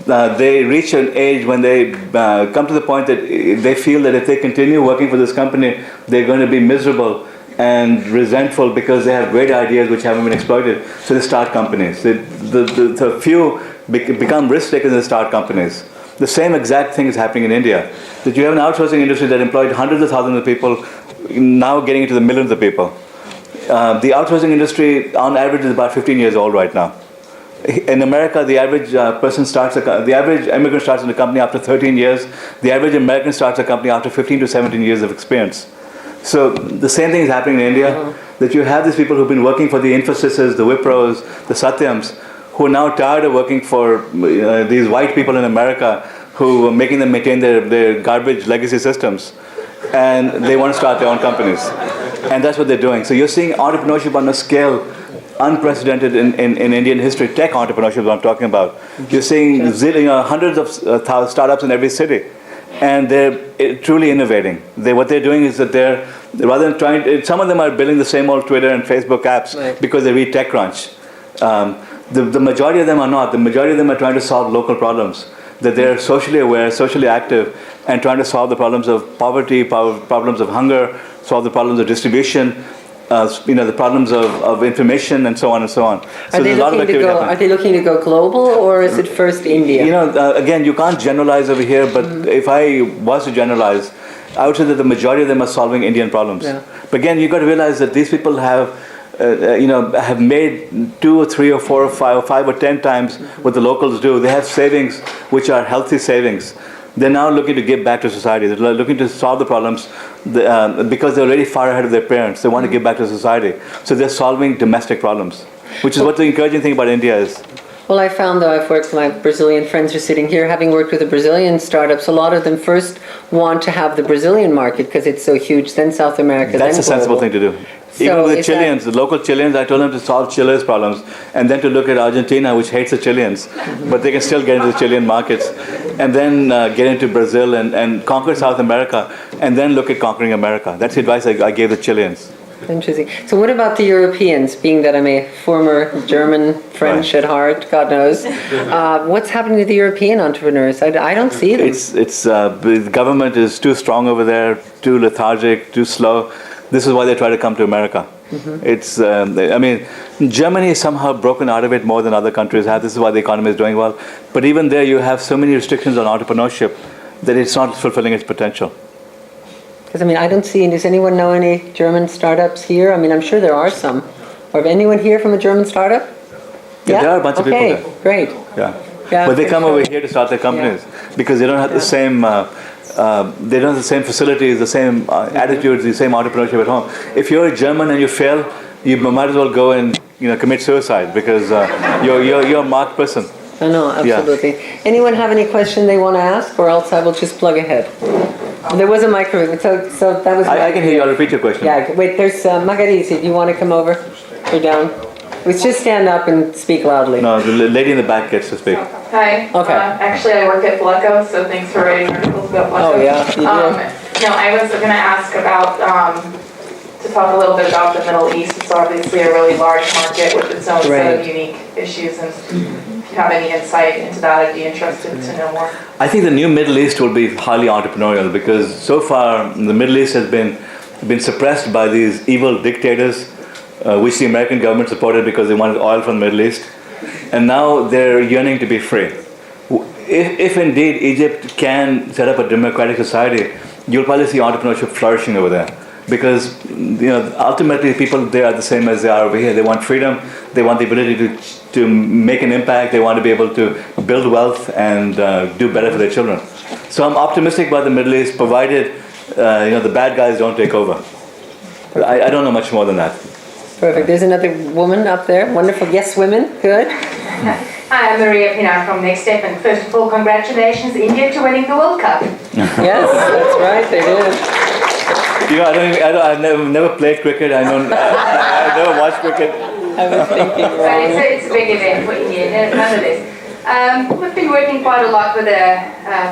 They reach an age when they come to the point that they feel that if they continue working for this company, they're going to be miserable and resentful because they have great ideas which haven't been exploited. So they start companies. The few become risk takers and start companies. The same exact thing is happening in India. That you have an outsourcing industry that employed hundreds of thousands of people, now getting into the millions of people. The outsourcing industry, on average, is about 15 years old right now. In America, the average the average immigrant starts in a company after 13 years. The average American starts a company after 15 to 17 years of experience. So the same thing is happening in India, that you have these people who've been working for the Infosys, the Wipros, the Satyams, who are now tired of working for these white people in America who are making them maintain their garbage legacy systems. And they want to start their own companies. And that's what they're doing. So you're seeing entrepreneurship on a scale unprecedented in Indian history. Tech entrepreneurship is what I'm talking about. You're seeing hundreds of startups in every city. And they're truly innovating. What they're doing is that they're, rather than some of them are building the same old Twitter and Facebook apps because they read TechCrunch. The majority of them are not. The majority of them are trying to solve local problems. That they're socially aware, socially active, and trying to solve the problems of poverty, problems of hunger, solve the problems of distribution, the problems of information, and so on and so on. So there's a lot of activity happening. Are they looking to go global, or is it first India? Again, you can't generalize over here, but if I was to generalize, I would say that the majority of them are solving Indian problems. Yeah. But again, you've got to realize that these people have made 2 or 3 or 4 or 5 or 10 times what the locals do. They have savings which are healthy savings. They're now looking to give back to society. They're looking to solve the problems because they're already far ahead of their parents. They want to give back to society. So they're solving domestic problems, which is what the encouraging thing about India is. Well, I found, though, I've worked, my Brazilian friends are sitting here, having worked with the Brazilian startups, a lot of them first want to have the Brazilian market because it's so huge, then South America, That's then a sensible thing to do. Even with the Chileans, the local Chileans, I told them to solve Chile's problems and then to look at Argentina, which hates the Chileans, but they can still get into the Chilean markets, and then get into Brazil and conquer South America, and then look at conquering America. That's the advice I gave the Chileans. Interesting. So what about the Europeans, being that I'm a former German, French at heart, God knows. What's happening to the European entrepreneurs? I don't see them. The government is too strong over there, too lethargic, too slow. This is why they try to come to America. It's, I mean, Germany is somehow broken out of it more than other countries have. This is why the economy is doing well. But even there, you have so many restrictions on entrepreneurship that it's not fulfilling its potential. Because, I mean, I don't see, does anyone know any German startups here? I mean, I'm sure there are some. Or anyone here from a German startup? Yeah, there are a bunch of people there. Okay, great. Yeah. Yeah, But they for come sure. over here to start their companies because they don't have the same, they don't have the same facilities, the same attitudes, the same entrepreneurship at home. If you're a German and you fail, you might as well go and commit suicide because you're a marked person. I know, absolutely. Anyone have any question they want to ask, or else I will just plug ahead. There was a microphone, so that was. I can hear you. I'll repeat your question. Yeah, wait. There's Margarisi. Do you want to come over? You're down. Let's just stand up and speak loudly. No, the lady in the back gets to speak. Hi. Okay. Actually, I work at Bleco, so thanks for writing articles about Bleco. Oh yeah, you do. No, I was going to ask about, to talk a little bit about the Middle East. It's obviously a really large market with its own set of unique issues, and if you have any insight into that, I'd be interested to know more. I think the new Middle East will be highly entrepreneurial because so far the Middle East has been suppressed by these evil dictators, which the American government supported because they wanted oil from the Middle East, and now they're yearning to be free. If indeed Egypt can set up a democratic society, you'll probably see entrepreneurship flourishing over there. Because ultimately people there are the same as they are over here. They want freedom, they want the ability to make an impact, they want to be able to build wealth and do better for their children. So I'm optimistic about the Middle East, provided the bad guys don't take over. But I don't know much more than that. Perfect. There's another woman up there. Wonderful. Yes, women. Good. Hi, I'm Maria Pinar from Next Step, and first of all, congratulations India to winning the World Cup. Yes, that's right. They did. I've never played cricket. I never watched cricket. I was thinking So wrong. it's a big event for India, nonetheless. We've been working quite a lot with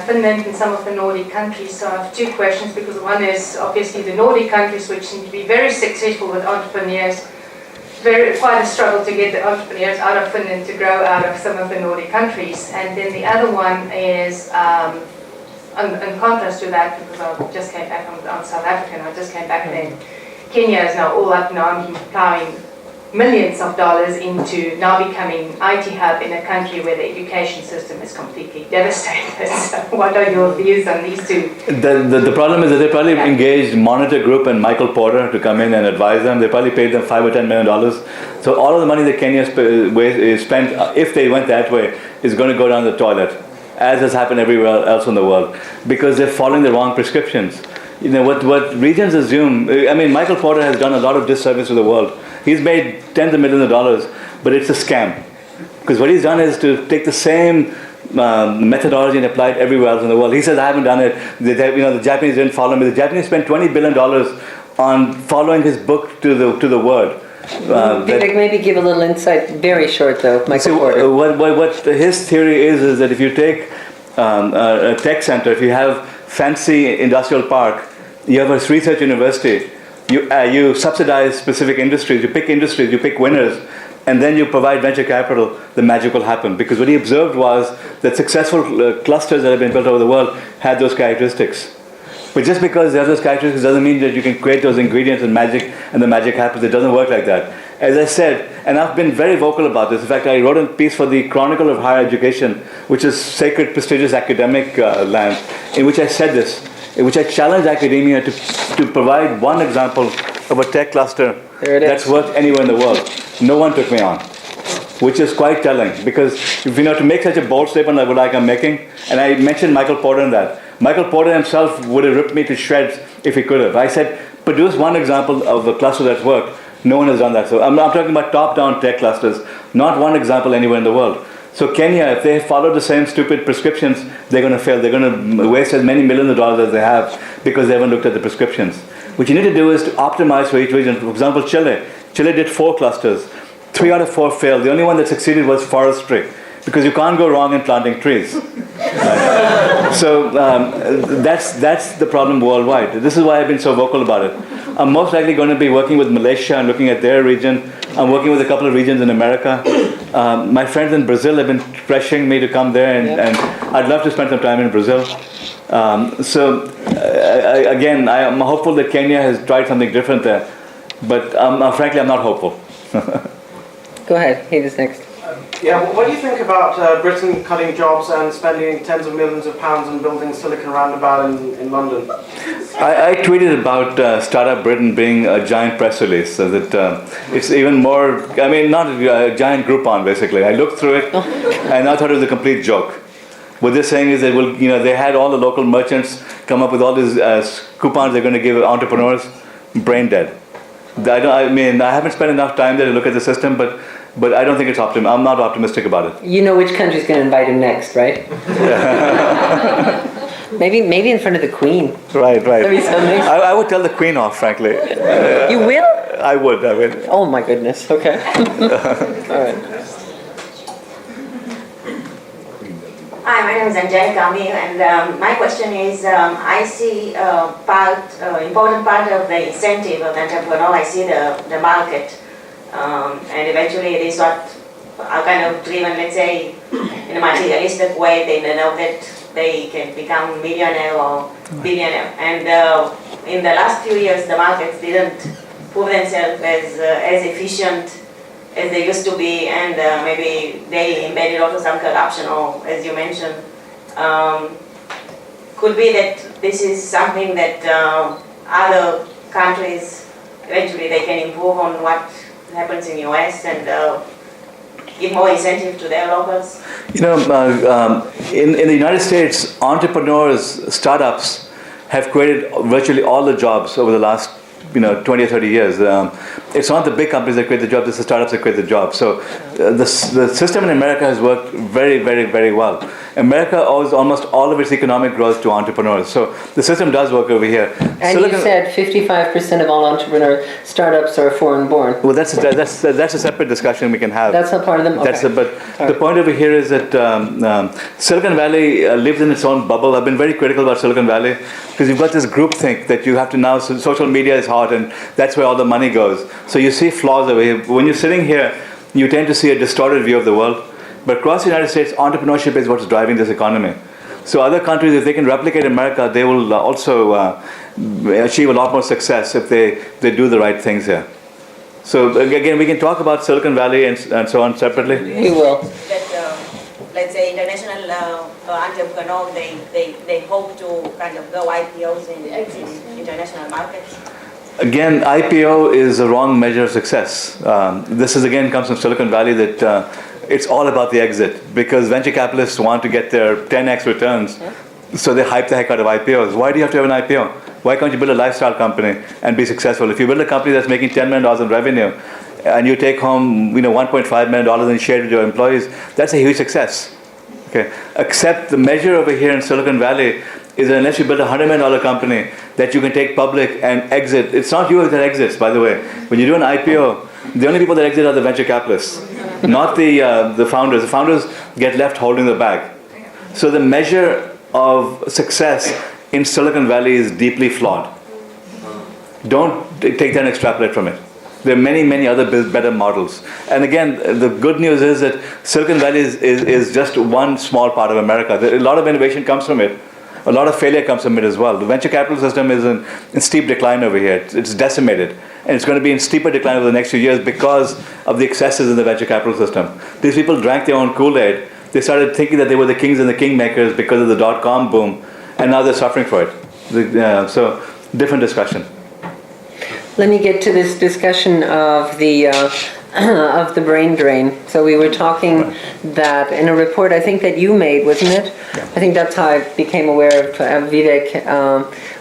Finland and some of the Nordic countries, so I have two questions, because one is obviously the Nordic countries, which seem to be very successful with entrepreneurs. Quite a struggle to get the entrepreneurs out of Finland to grow out of some of the Nordic countries. And then the other one is, in contrast to that, because I just came back from South Africa, and I just came back then, Kenya is now all up now and plowing millions of dollars into now becoming IT hub in a country where the education system is completely devastated. So what are your views on these two? The problem is that they probably engaged Monitor Group and Michael Porter to come in and advise them. They probably paid them $5 or $10 million. So all of the money that Kenya spent, if they went that way, is going to go down the toilet, as has happened everywhere else in the world, because they're following the wrong prescriptions. What regions assume, Michael Porter has done a lot of disservice to the world. He's made tens of millions of dollars, but it's a scam. Because what he's done is to take the same methodology and apply it everywhere else in the world. He says, I haven't done it. The Japanese didn't follow me. The Japanese spent $20 billion on following his book to the word. Vivek, maybe give a little insight, very short though, Michael Porter. What his theory is that if you take a tech center, if you have fancy industrial park, you have a research university, you subsidize specific industries, you pick winners, and then you provide venture capital, the magic will happen. Because what he observed was that successful clusters that have been built over the world had those characteristics. But just because they have those characteristics doesn't mean that you can create those ingredients and the magic happens. It doesn't work like that. As I said, and I've been very vocal about this. In fact, I wrote a piece for the Chronicle of Higher Education, which is sacred, prestigious academic land, in which I said this, in which I challenged academia to provide one example of a tech cluster that's worked anywhere in the world. No one took me on, which is quite telling, because to make such a bold statement like I'm making, and I mentioned Michael Porter in that. Michael Porter himself would have ripped me to shreds if he could have. I said, produce one example of a cluster that's worked. No one has done that. So I'm talking about top-down tech clusters, not one example anywhere in the world. So Kenya, if they follow the same stupid prescriptions, they're going to fail. They're going to waste as many millions of dollars as they have because they haven't looked at the prescriptions. What you need to do is to optimize for each region. For example, Chile. Chile did 4 clusters. 3 out of 4 failed. The only one that succeeded was forestry, because you can't go wrong in planting trees. So that's the problem worldwide. This is why I've been so vocal about it. I'm most likely going to be working with Malaysia and looking at their region. I'm working with a couple of regions in America. My friends in Brazil have been pressuring me to come there, and I'd love to spend some time in Brazil. Again, I'm hopeful that Kenya has tried something different there, but frankly, I'm not hopeful. Go ahead, he was next. What do you think about Britain cutting jobs and spending tens of millions of pounds on building Silicon Roundabout in London? I tweeted about Startup Britain being a giant press release, so that it's even more, I mean, not a giant Groupon, basically. I looked through it, and I thought it was a complete joke. What they're saying is that, they had all the local merchants come up with all these coupons they're going to give entrepreneurs, brain dead. I haven't spent enough time there to look at the system, but I don't think it's optimal. I'm not optimistic about it. You know which country's going to invite him next, right? maybe in front of the Queen. Right. Maybe something. I would tell the Queen off, frankly. You will? I would. Oh my goodness. Okay. All right. Hi, my name is Angelica Amir, and my question is, I see important part of the incentive of the entrepreneur. I see the market, and eventually it is not kind of driven, let's say, in a materialistic way. They know that they can become millionaire or billionaire. And in the last few years, the markets didn't prove themselves as efficient as they used to be, and maybe they embedded also some corruption, or as you mentioned, could be that this is something that other countries eventually they can improve on what happens in US and give more incentive to their locals. In the United States, entrepreneurs, startups have created virtually all the jobs over the last 20 or 30 years. It's not the big companies that create the jobs, it's the startups that create the jobs. So the system in America has worked very, very, very well. America owes almost all of its economic growth to entrepreneurs. So the system does work over here. And you said 55% of all entrepreneur startups are foreign born. Well, that's a separate discussion we can have. That's not part of them? Okay. But the point over here is that Silicon Valley lives in its own bubble. I've been very critical about Silicon Valley because you've got this groupthink that you have to now, social media is hot and that's where all the money goes. So you see flaws over here. When you're sitting here, you tend to see a distorted view of the world. But across the United States, entrepreneurship is what's driving this economy. So other countries, if they can replicate America, they will also achieve a lot more success if they do the right things here. So again, we can talk about Silicon Valley and so on separately. We will. That, let's say, international entrepreneurs, they hope to kind of go IPOs in international markets. Again, IPO is a wrong measure of success. This comes from Silicon Valley that it's all about the exit because venture capitalists want to get their 10x returns, so they hype the heck out of IPOs. Why do you have to have an IPO? Why can't you build a lifestyle company and be successful? If you build a company that's making $10 million in revenue and you take home $1.5 million in shares with your employees, that's a huge success. Okay. Except the measure over here in Silicon Valley is that unless you build a $100 million company that you can take public and exit, it's not you that exits, by the way. When you do an IPO, the only people that exit are the venture capitalists, not the founders. The founders get left holding the bag. So the measure of success in Silicon Valley is deeply flawed. Don't take that and extrapolate from it. There are many, many other better models. And again, the good news is that Silicon Valley is just one small part of America. A lot of innovation comes from it. A lot of failure comes from it as well. The venture capital system is in steep decline over here. It's decimated. And it's going to be in steeper decline over the next few years because of the excesses in the venture capital system. These people drank their own Kool-Aid. They started thinking that they were the kings and the kingmakers because of the dot-com boom. And now they're suffering for it. So, different discussion. Let me get to this discussion of the brain drain. So we were talking that in a report I think that you made, wasn't it? Yeah. I think that's how I became aware of Vivek,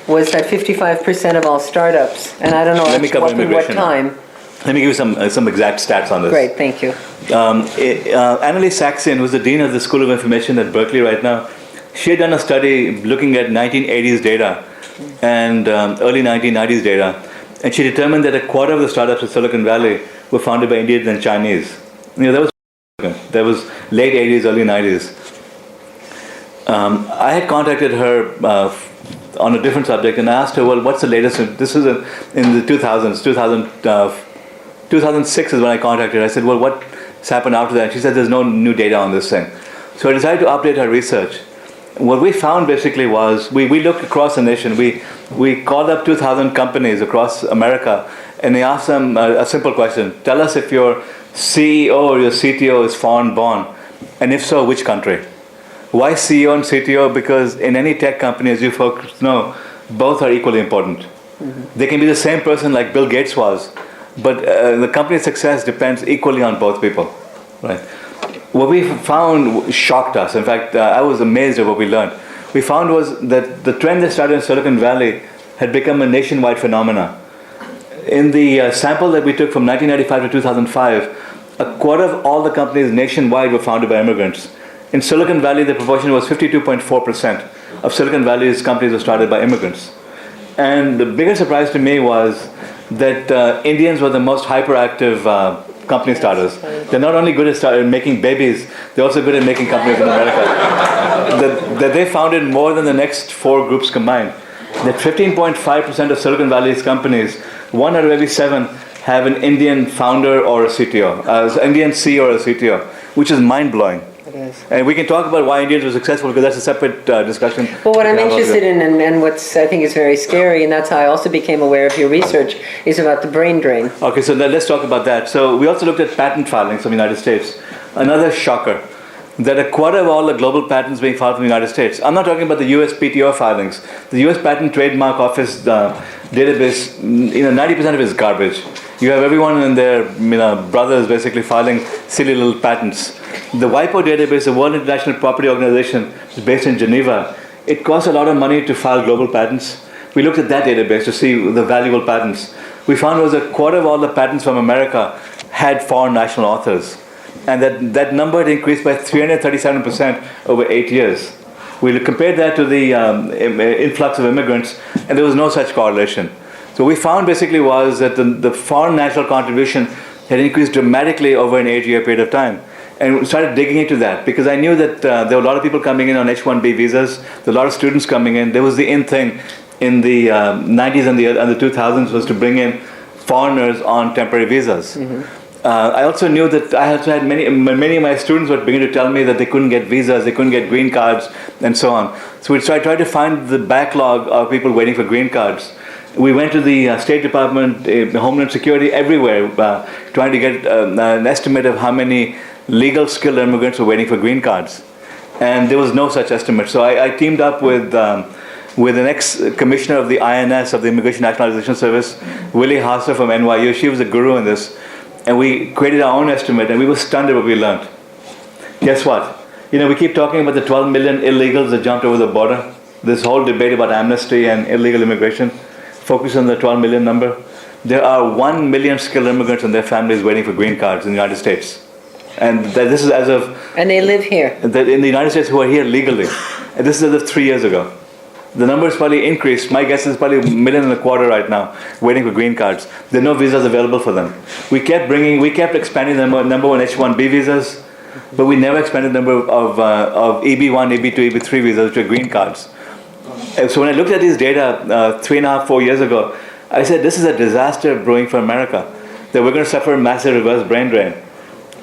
was that 55% of all startups, and I don't know what time. Let me give you some exact stats on this. Great, thank you. Annalise Saxion, who's the dean of the School of Information at Berkeley right now, she had done a study looking at 1980s data and early 1990s data. And she determined that a quarter of the startups in Silicon Valley were founded by Indians and Chinese. That was late 80s, early 90s. I had contacted her on a different subject, and I asked her, well, what's the latest? This is in the 2000s, 2006 is when I contacted her. I said, well, what's happened after that? She said, there's no new data on this thing. So I decided to update her research. What we found basically was, we looked across the nation. We called up 2,000 companies across America, and we asked them a simple question. Tell us if your CEO or your CTO is foreign born, and if so, which country? Why CEO and CTO? Because in any tech company, as you folks know, both are equally important. Mm-hmm. They can be the same person like Bill Gates was, but the company's success depends equally on both people, right? What we found shocked us. In fact, I was amazed at what we learned. We found was that the trend that started in Silicon Valley had become a nationwide phenomenon. In the sample that we took from 1995 to 2005, a quarter of all the companies nationwide were founded by immigrants. In Silicon Valley, the proportion was 52.4% of Silicon Valley's companies were started by immigrants. And the biggest surprise to me was that Indians were the most hyperactive company starters. They're not only good at making babies, they're also good at making companies in America. that they founded more than the next 4 groups combined. That 15.5% of Silicon Valley's companies, 1 out of every 7, have an Indian founder or a CTO, Indian CEO or a CTO, which is mind-blowing. And we can talk about why Indians were successful, because that's a separate discussion. Well, what I'm interested in, and what's I think is very scary, and that's how I also became aware of your research, is about the brain drain. Okay, so let's talk about that. So we also looked at patent filings from the United States. Another shocker, that a quarter of all the global patents being filed from the United States. I'm not talking about the US PTO filings. The US Patent Trademark Office database, 90% of it is garbage. You have everyone and their brothers basically filing silly little patents. The WIPO database, the World Intellectual Property Organization, is based in Geneva. It costs a lot of money to file global patents. We looked at that database to see the valuable patents. We found was a quarter of all the patents from America had foreign national authors. And that number had increased by 337% over 8 years. We compared that to the influx of immigrants, and there was no such correlation. So what we found basically was that the foreign national contribution had increased dramatically over an 8-year period of time. And we started digging into that, because I knew that there were a lot of people coming in on H-1B visas, there were a lot of students coming in. There was the in thing in the 90s and the 2000s was to bring in foreigners on temporary visas. Mm-hmm. I also knew that I also had many of my students were beginning to tell me that they couldn't get visas, they couldn't get green cards, and so on. So I tried to find the backlog of people waiting for green cards. We went to the State Department, Homeland Security, everywhere, trying to get an estimate of how many legal skilled immigrants were waiting for green cards. And there was no such estimate. So I teamed up with an ex-commissioner of the INS, of the Immigration Nationalization Service, Willie Haasser from NYU. She was a guru in this. And we created our own estimate, and we were stunned at what we learned. Guess what? We keep talking about the 12 million illegals that jumped over the border. This whole debate about amnesty and illegal immigration, focus on the 12 million number. There are 1 million skilled immigrants and their families waiting for green cards in the United States. And this is as of... And they live here. In the United States who are here legally. And this is as of 3 years ago. The number has probably increased. My guess is probably 1.25 million right now, waiting for green cards. There are no visas available for them. We kept expanding the number of H-1B visas, but we never expanded the number of EB1, EB2, EB3 visas, which are green cards. And so when I looked at these data 3.5, 4 years ago, I said, this is a disaster brewing for America, that we're going to suffer a massive reverse brain drain.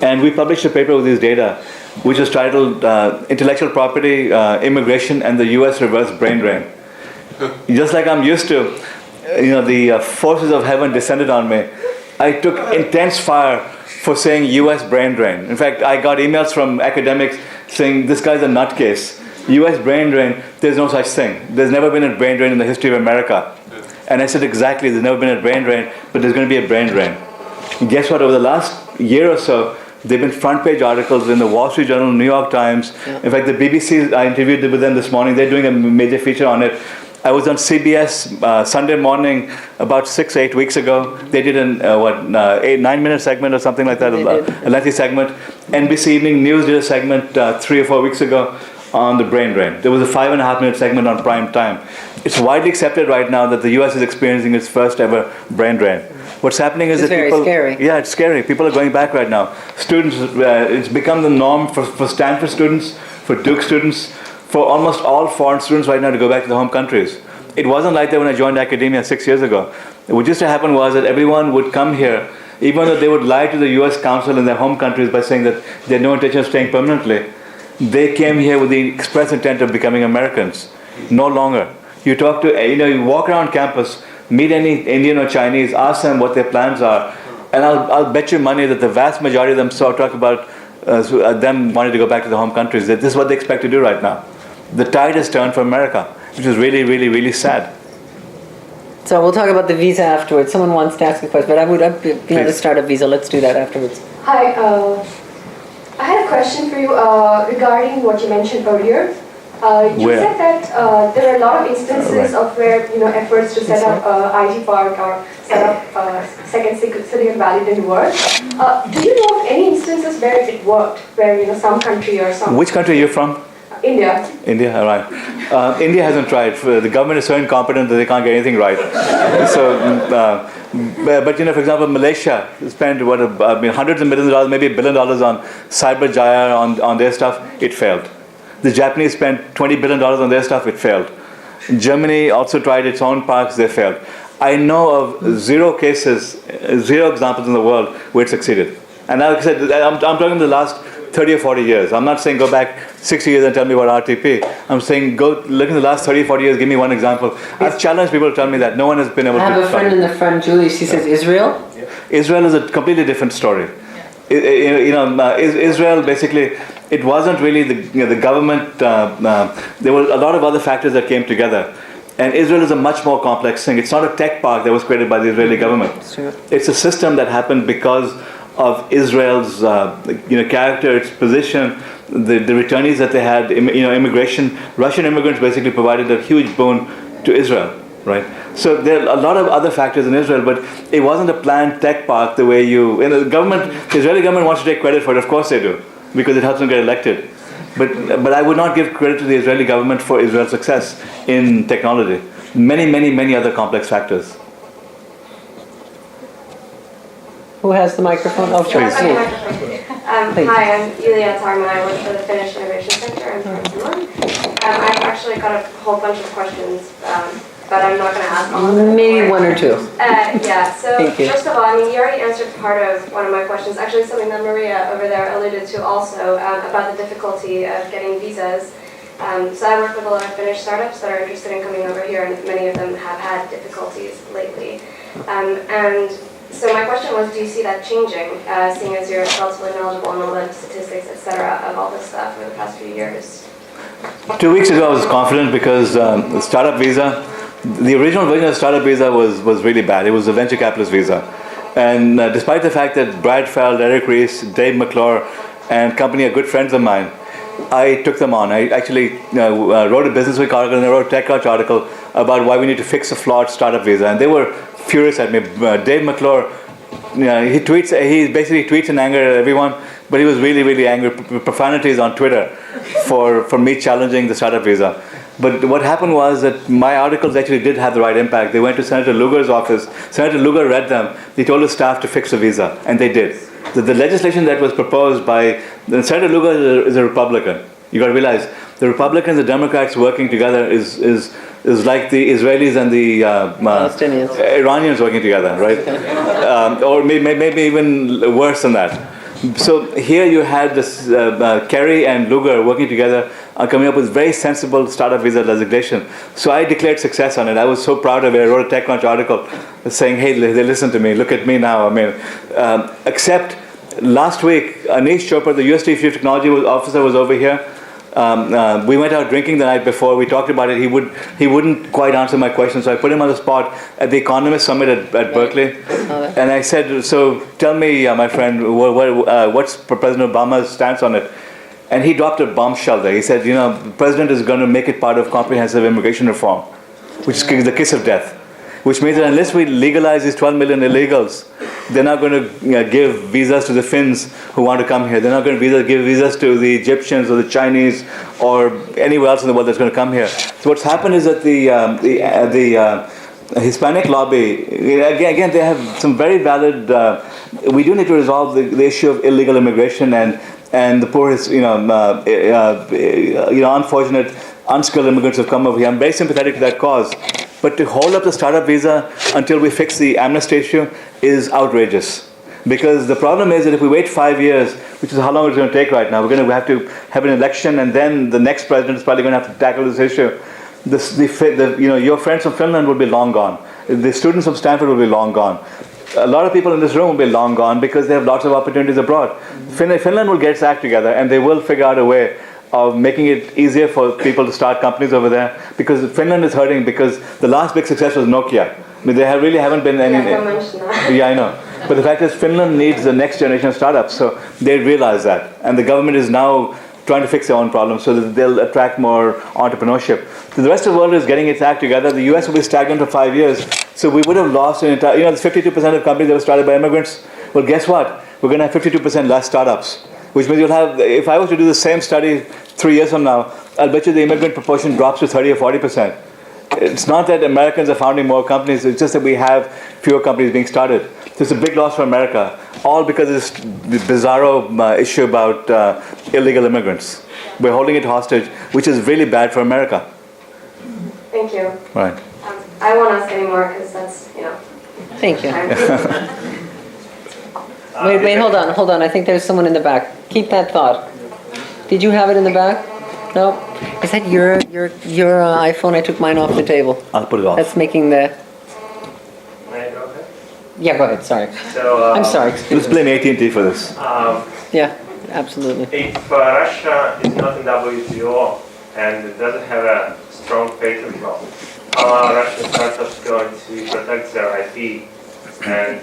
And we published a paper with these data, which was titled Intellectual Property, Immigration, and the U.S. Reverse Brain Drain. Just like I'm used to, the forces of heaven descended on me. I took intense fire for saying U.S. brain drain. In fact, I got emails from academics saying, this guy's a nutcase. U.S. brain drain, there's no such thing. There's never been a brain drain in the history of America. And I said, exactly, there's never been a brain drain, but there's going to be a brain drain. And guess what? Over the last year or so, there have been front page articles in the Wall Street Journal, New York Times. In fact, the BBC, I interviewed with them this morning. They're doing a major feature on it. I was on CBS Sunday morning about 6-8 weeks ago. They did an 9-minute segment or something like that, a lengthy segment. NBC Evening News did a segment 3 or 4 weeks ago on the brain drain. There was a 5.5-minute segment on prime time. It's widely accepted right now that the U.S. is experiencing its first ever brain drain. What's happening is that people... Scary. Yeah, it's scary. People are going back right now. Students, it's become the norm for Stanford students, for Duke students, for almost all foreign students right now to go back to their home countries. It wasn't like that when I joined academia 6 years ago. What used to happen was that everyone would come here, even though they would lie to the US Council in their home countries by saying that they had no intention of staying permanently. They came here with the express intent of becoming Americans. No longer. You talk to, you walk around campus, meet any Indian or Chinese, ask them what their plans are, and I'll bet you money that the vast majority of them talk about them wanting to go back to their home countries. That this is what they expect to do right now. The tide has turned for America, which is really, really, really sad. So we'll talk about the visa afterwards. Someone wants to ask a question, but I would, the startup visa. Let's do that afterwards. Hi, I had a question for you regarding what you mentioned earlier. You said that there are a lot of instances of where efforts to set up IT park or set up second Silicon Valley didn't work. Do you know of any instances where it worked, where some country or some? Which country are you from? India. India, all right. India hasn't tried. The government is so incompetent that they can't get anything right. So, but for example, Malaysia spent hundreds of millions of dollars, maybe $1 billion on Cyberjaya on their stuff. It failed. The Japanese spent $20 billion on their stuff. It failed. Germany also tried its own parks. They failed. I know of zero cases, zero examples in the world where it succeeded. And like I said, I'm talking the last 30 or 40 years. I'm not saying go back 60 years and tell me about RTP. I'm saying go look in the last 30 or 40 years, give me one example. I've challenged people to tell me that. No one has been able to. I have a friend in the front, Julie, she says Israel? Israel is a completely different story. Israel basically, it wasn't really the government, there were a lot of other factors that came together. And Israel is a much more complex thing. It's not a tech park that was created by the Israeli government. Sure. It's a system that happened because of Israel's character, its position, the returnees that they had, immigration. Russian immigrants basically provided a huge boon to Israel, right? So there are a lot of other factors in Israel, but it wasn't a planned tech park the way the Israeli government wants to take credit for it. Of course they do, because it helps them get elected. But I would not give credit to the Israeli government for Israel's success in technology. Many, many, many other complex factors. Who has the microphone? Oh, please. Hi, I'm Yulia Tarman. I work for the Finnish Innovation Center. I'm from Finland. I've actually got a whole bunch of questions, but I'm not going to ask all of them. Maybe one or two. So first of all, you already answered part of one of my questions. Actually, something that Maria over there alluded to also about the difficulty of getting visas. So I work with a lot of Finnish startups that are interested in coming over here, and many of them have had difficulties lately. So my question was, do you see that changing, seeing as you're relatively knowledgeable on all the statistics, etc., of all this stuff over the past few years? 2 weeks ago I was confident because the startup visa, the original version of startup visa was really bad. It was a venture capitalist visa. And despite the fact that Brad Feld, Eric Ries, Dave McClure, and company are good friends of mine, I took them on. I actually wrote a Business Week article and I wrote a TechCrunch article about why we need to fix a flawed startup visa. And they were furious at me. Dave McClure, he basically tweets in anger at everyone, but he was really, really angry. Profanities on Twitter for me challenging the startup visa. But what happened was that my articles actually did have the right impact. They went to Senator Lugar's office. Senator Lugar read them. He told his staff to fix the visa, and they did. The legislation that was proposed by Senator Lugar is a Republican. You got to realize the Republicans and Democrats working together is like the Israelis and the Iranians working together, right? Or maybe even worse than that. So here you had this Kerry and Lugar working together, coming up with very sensible startup visa legislation. So I declared success on it. I was so proud of it. I wrote a TechCrunch article saying, hey, they listen to me. Look at me now. Except last week, Anish Chopra, the USD Chief Technology Officer, was over here. We went out drinking the night before. We talked about it. He wouldn't quite answer my question, so I put him on the spot at the Economist Summit at Berkeley. And I said, so tell me, my friend, what's President Obama's stance on it? And he dropped a bombshell there. He said, the president is going to make it part of comprehensive immigration reform, which is the kiss of death. Which means that unless we legalize these 12 million illegals, they're not going to give visas to the Finns who want to come here. They're not going to give visas to the Egyptians or the Chinese or anywhere else in the world that's going to come here. So what's happened is that the Hispanic lobby, again, they have some very valid, we do need to resolve the issue of illegal immigration and and the poorest, unfortunate, unskilled immigrants have come over here. I'm very sympathetic to that cause. But to hold up the startup visa until we fix the amnesty issue is outrageous. Because the problem is that if we wait 5 years, which is how long it's going to take right now, we're going to have to have an election, and then the next president is probably going to have to tackle this issue. Your friends from Finland will be long gone. The students from Stanford will be long gone. A lot of people in this room will be long gone because they have lots of opportunities abroad. Finland will get its act together, and they will figure out a way of making it easier for people to start companies over there, because Finland is hurting because the last big success was Nokia. I mean, there really haven't been any... Yeah, I know. But the fact is Finland needs the next generation of startups, so they realize that. And the government is now trying to fix their own problems so that they'll attract more entrepreneurship. So the rest of the world is getting its act together. The US will be stagnant for 5 years. So we would have lost an entire... there's 52% of companies that were started by immigrants. Well, guess what? We're going to have 52% less startups. Which means you'll have, if I was to do the same study 3 years from now, I'll bet you the immigrant proportion drops to 30 or 40%. It's not that Americans are founding more companies, it's just that we have fewer companies being started. So it's a big loss for America, all because of this bizarro issue about illegal immigrants. We're holding it hostage, which is really bad for America. Thank you. Right. I won't ask anymore because that's, Thank you. Wait, hold on. I think there's someone in the back. Keep that thought. Did you have it in the back? No. Is that your iPhone? I took mine off the table. I'll put it off. That's making the... May I go ahead? Yeah, go ahead. Sorry. So, I'm sorry. Let's blame AT&T for this. Yeah, absolutely. If Russia is not in WTO and it doesn't have a strong patent law, how are Russian startups going to protect their IP and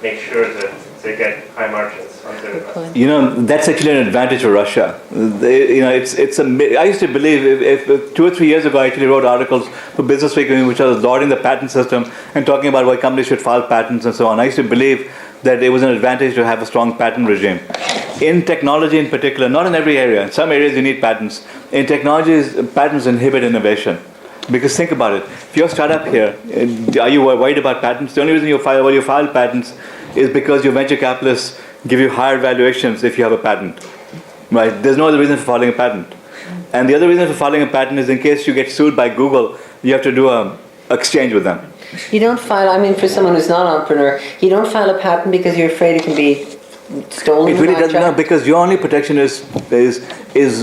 make sure that they get high margins on their investment? That's actually an advantage for Russia. I used to believe, if 2 or 3 years ago I actually wrote articles for Business Week in which I was lauding the patent system and talking about why companies should file patents and so on. I used to believe that it was an advantage to have a strong patent regime. In technology in particular, not in every area, in some areas you need patents. In technologies, patents inhibit innovation. Because think about it, if you're a startup here, are you worried about patents? The only reason you file patents is because your venture capitalists give you higher valuations if you have a patent. Right? There's no other reason for filing a patent. And the other reason for filing a patent is in case you get sued by Google, you have to do an exchange with them. You don't file, for someone who's not an entrepreneur, you don't file a patent because you're afraid it can be stolen. It really doesn't, no, because your only protection is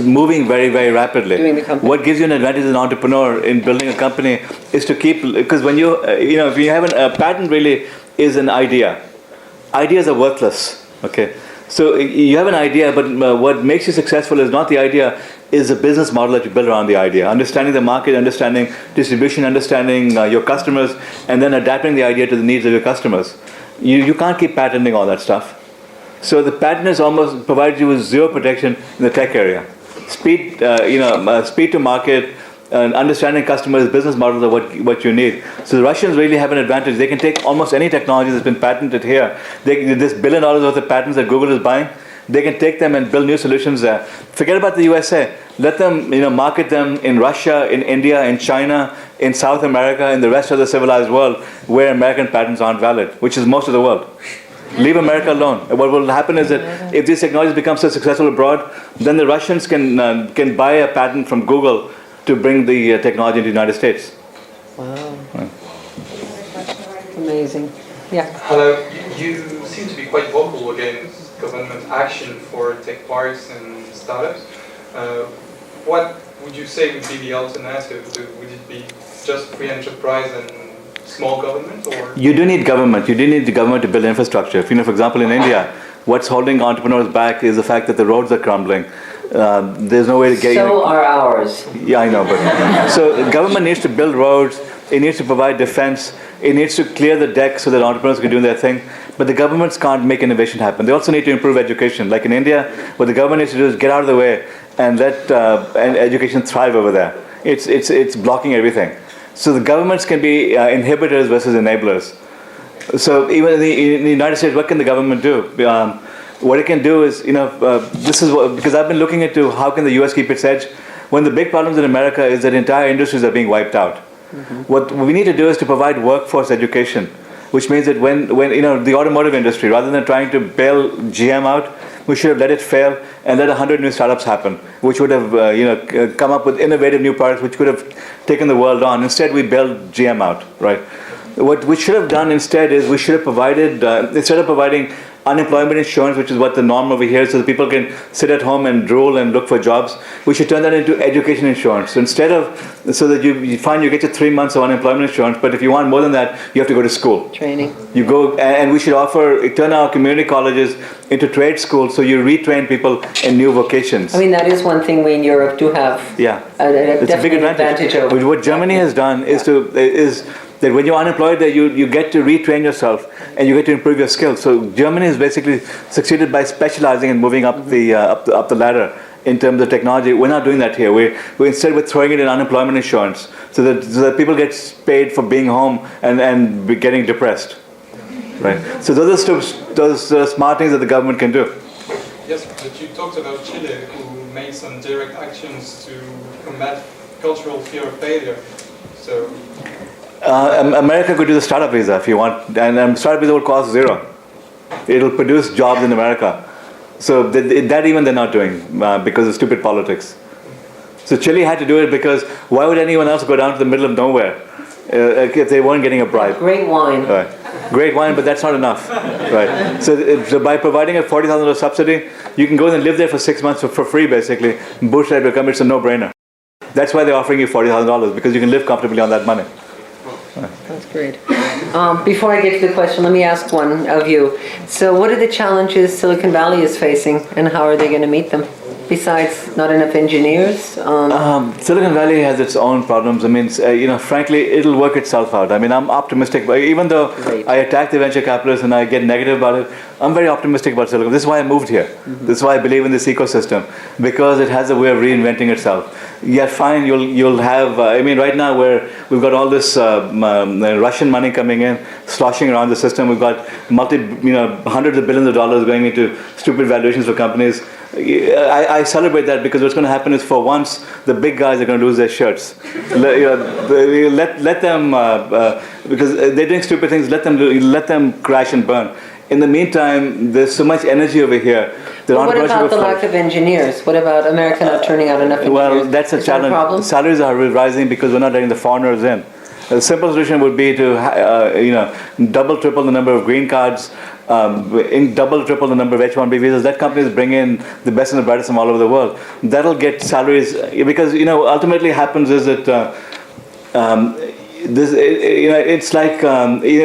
moving very, very rapidly. What gives you an advantage as an entrepreneur in building a company is to keep, because when if you have a patent really is an idea. Ideas are worthless, okay? So you have an idea, but what makes you successful is not the idea, is a business model that you build around the idea. Understanding the market, understanding distribution, understanding your customers, and then adapting the idea to the needs of your customers. You can't keep patenting all that stuff. So the patent is almost provides you with zero protection in the tech area. Speed to market, and understanding customers' business models are what you need. So the Russians really have an advantage. They can take almost any technology that's been patented here. This $1 billion worth of patents that Google is buying, they can take them and build new solutions there. Forget about the USA. Let them market them in Russia, in India, in China, in South America, in the rest of the civilized world where American patents aren't valid, which is most of the world. Leave America alone. What will happen is that if these technologies become so successful abroad, then the Russians can buy a patent from Google to bring the technology into the United States. Wow. Amazing. Yeah. Hello. You seem to be quite vocal against government action for tech parks and startups. What would you say would be the alternative? Would it be just free enterprise and small government, or? You do need government. You do need the government to build infrastructure. For example, in India, what's holding entrepreneurs back is the fact that the roads are crumbling. There's no way to get. So are ours. Yeah, I know. But so the government needs to build roads. It needs to provide defense. It needs to clear the deck so that entrepreneurs can do their thing. But the governments can't make innovation happen. They also need to improve education. Like in India, what the government needs to do is get out of the way and let education thrive over there. It's blocking everything. So the governments can be inhibitors versus enablers. So even in the United States, what can the government do? What it can do is, this is because I've been looking into how can the U.S. keep its edge. One of the big problems in America is that entire industries are being wiped out. Mm-hmm. What we need to do is to provide workforce education, which means that when the automotive industry, rather than trying to bail GM out, we should have let it fail and let 100 new startups happen, which would have come up with innovative new products which could have taken the world on. Instead, we bailed GM out, right? What we should have done instead is we should have provided, instead of providing unemployment insurance, which is what the norm over here is, so that people can sit at home and drool and look for jobs, we should turn that into education insurance. So instead of, so that you find you get your 3 months of unemployment insurance, but if you want more than that, you have to go to school. Training. You go, and we should turn our community colleges into trade schools, so you retrain people in new vocations. I mean, that is one thing we in Europe do have. Yeah, It's a big advantage. over. What Germany has done is that when you're unemployed there, you get to retrain yourself and you get to improve your skills. So Germany has basically succeeded by specializing and moving up the ladder in terms of technology. We're not doing that here. We're throwing it in unemployment insurance so that people get paid for being home and getting depressed. Right. So those are smart things that the government can do. Yes, but you talked about Chile, who made some direct actions to combat cultural fear of failure. So. America could do the startup visa if you want, and startup visa will cost zero. It'll produce jobs in America. So that even they're not doing because of stupid politics. So Chile had to do it because why would anyone else go down to the middle of nowhere if they weren't getting a bribe? Great wine. Right. Great wine, but that's not enough. Right. So by providing a $40,000 subsidy, you can go and live there for 6 months for free, basically. Bootstrap your company, it's a no-brainer. That's why they're offering you $40,000, because you can live comfortably on that money. That's great. Before I get to the question, let me ask one of you. So what are the challenges Silicon Valley is facing, and how are they going to meet them? Besides not enough engineers? Silicon Valley has its own problems. I mean, frankly, it'll work itself out. I mean, I'm optimistic. But even though I attack the venture capitalists and I get negative about it, I'm very optimistic about Silicon. This is why I moved here. This is why I believe in this ecosystem, because it has a way of reinventing itself. Yeah, fine. You'll have. Right now we've got all this Russian money coming in, sloshing around the system. We've got hundreds of billions of dollars going into stupid valuations for companies. I celebrate that, because what's going to happen is, for once, the big guys are going to lose their shirts. Let them, because they're doing stupid things. Let them crash and burn. In the meantime, there's so much energy over here. What about the lack of engineers? What about America not turning out enough engineers? Well, that's a challenge. Problem? Salaries are rising because we're not letting the foreigners in. The simple solution would be to double, triple the number of green cards, double, triple the number of H-1B visas. Let companies bring in the best and the brightest from all over the world. That'll get salaries, because ultimately happens is that it's like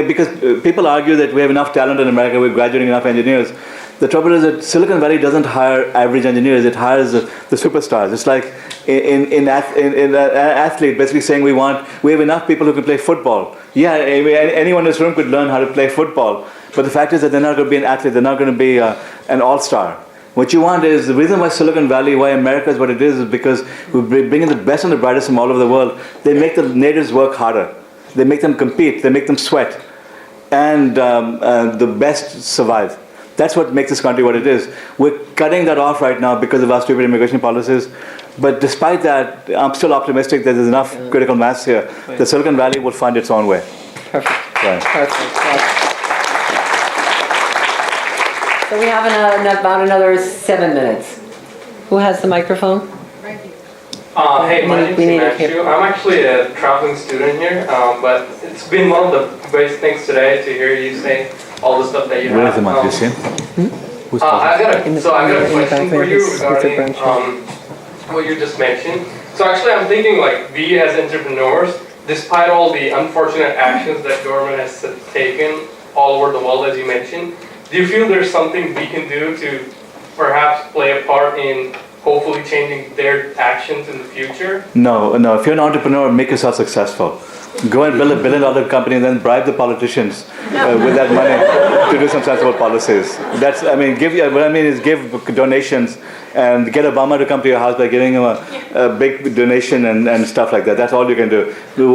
because people argue that we have enough talent in America, we're graduating enough engineers. The trouble is that Silicon Valley doesn't hire average engineers; it hires the superstars. It's like in an athlete basically saying we have enough people who can play football. Yeah, anyone in this room could learn how to play football, but the fact is that they're not going to be an athlete. They're not going to be an all-star. What you want is, the reason why Silicon Valley, why America is what it is because we bring in the best and the brightest from all over the world. They make the natives work harder. They make them compete. They make them sweat, and the best survive. That's what makes this country what it is. We're cutting that off right now because of our stupid immigration policies. But despite that, I'm still optimistic that there's enough critical mass here that Silicon Valley will find its own way. Perfect. Right. Perfect. So we have about another 7 minutes. Who has the microphone? Hey, my name is Himanshu. I'm actually a traveling student here, but it's been one of the best things today to hear you say all the stuff that you Where is have. the magician? I got a question for you regarding what you just mentioned. So actually I'm thinking, like, we as entrepreneurs, despite all the unfortunate actions that government has taken all over the world, as you mentioned, do you feel there's something we can do to perhaps play a part in hopefully changing their actions in the future? No. If you're an entrepreneur, make yourself successful. Go and build $1 billion company and then bribe the politicians with that money to do some sensible policies. What I mean is give donations and get Obama to come to your house by giving him a big donation and stuff like that. That's all you can do.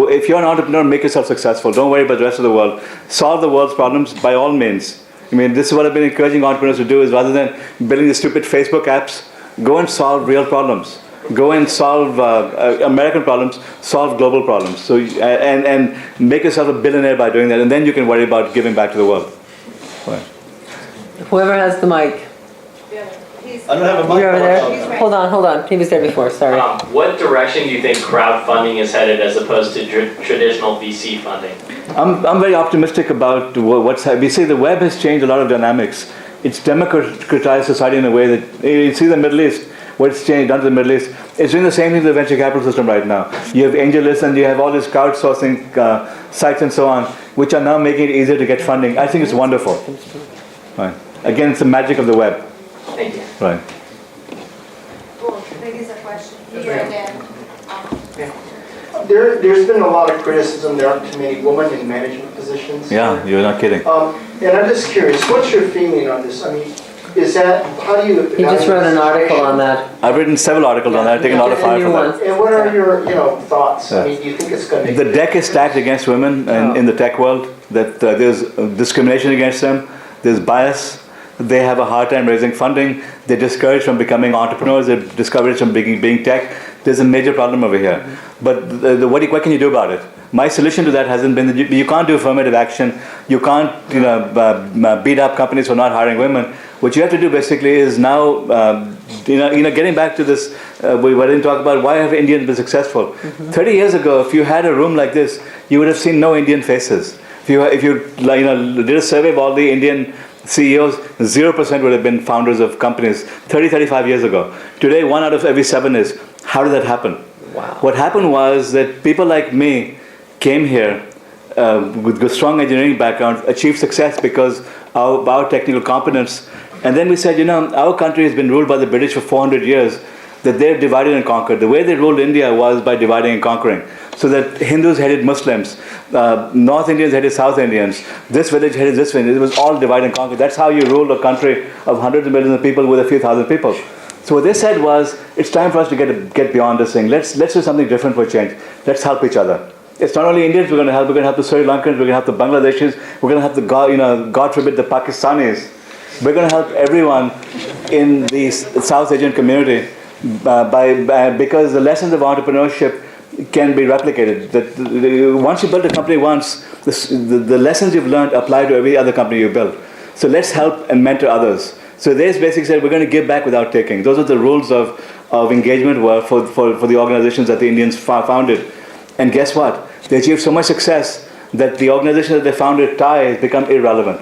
If you're an entrepreneur, make yourself successful. Don't worry about the rest of the world. Solve the world's problems by all means. This is what I've been encouraging entrepreneurs to do, is rather than building the stupid Facebook apps, go and solve real problems. Go and solve American problems, solve global problems. So and make yourself a billionaire by doing that, and then you can worry about giving back to the world. Right. Whoever has the mic. Yeah. I don't have a mic. You're over there? Hold on. He was there before, sorry. What direction do you think crowdfunding is headed as opposed to traditional VC funding? I'm very optimistic about what's happening. We see the web has changed a lot of dynamics. It's democratized society in a way that, you see the Middle East, what it's changed done to the Middle East. It's doing the same thing to the venture capital system right now. You have AngelList and you have all these crowdsourcing sites and so on, which are now making it easier to get funding. I think it's wonderful. Right. Again, it's the magic of the web. Thank you. Right. Maybe it's a question. Here and then. There's been a lot of criticism. There aren't too many women in management positions. Yeah, you're not kidding. And I'm just curious, what's your feeling on this? I mean, is that, how do you... He just wrote an article on that. I've written several articles on that. I've taken a lot of fire from that. And what are your, thoughts? I mean, do you think it's going to... The deck is stacked against women in the tech world, that there's discrimination against them, there's bias, they have a hard time raising funding, they're discouraged from becoming entrepreneurs, they're discouraged from being tech. There's a major problem over here. But what can you do about it? My solution to that hasn't been that you can't do affirmative action, you can't beat up companies for not hiring women. What you have to do basically is now, getting back to this, we didn't talk about why have Indians been successful. 30 years ago, if you had a room like this, you would have seen no Indian faces. If you did a survey of all the Indian CEOs, 0% would have been founders of companies 30, 35 years ago. Today, 1 out of every 7 is. How did that happen? Wow. What happened was that people like me came here with a strong engineering background, achieved success because of our technical competence. And then we said, our country has been ruled by the British for 400 years, that they're divided and conquered. The way they ruled India was by dividing and conquering. So that Hindus hated Muslims, North Indians hated South Indians, this village hated this village. It was all divide and conquer. That's how you rule a country of hundreds of millions of people with a few thousand people. So what they said was, it's time for us to get beyond this thing. Let's do something different for change. Let's help each other. It's not only Indians we're going to help the Sri Lankans, we're going to help the Bangladeshis, we're going to help the, God forbid, the Pakistanis. We're going to help everyone in the South Asian community because the lessons of entrepreneurship can be replicated. Once you build a company once, the lessons you've learned apply to every other company you build. So let's help and mentor others. So they basically said, we're going to give back without taking. Those are the rules of engagement were for the organizations that the Indians founded. And guess what? They achieved so much success that the organization that they founded, TIE, has become irrelevant.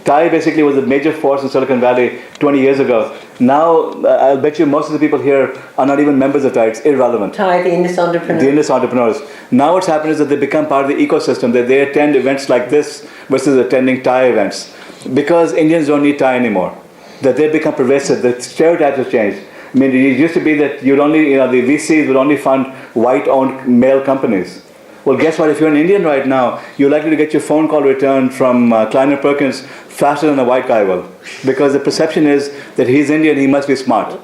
TIE basically was a major force in Silicon Valley 20 years ago. Now, I'll bet you most of the people here are not even members of TIE. It's irrelevant. TIE, the Indus Entrepreneurs. The Indus Entrepreneurs. Now what's happened is that they become part of the ecosystem, that they attend events like this versus attending TIE events. Because Indians don't need TIE anymore. That they become pervasive, the stereotypes have changed. I mean, it used to be that the VCs would only fund white-owned male companies. Well, guess what? If you're an Indian right now, you're likely to get your phone call returned from Kleiner Perkins faster than a white guy will. Because the perception is that he's Indian, he must be smart,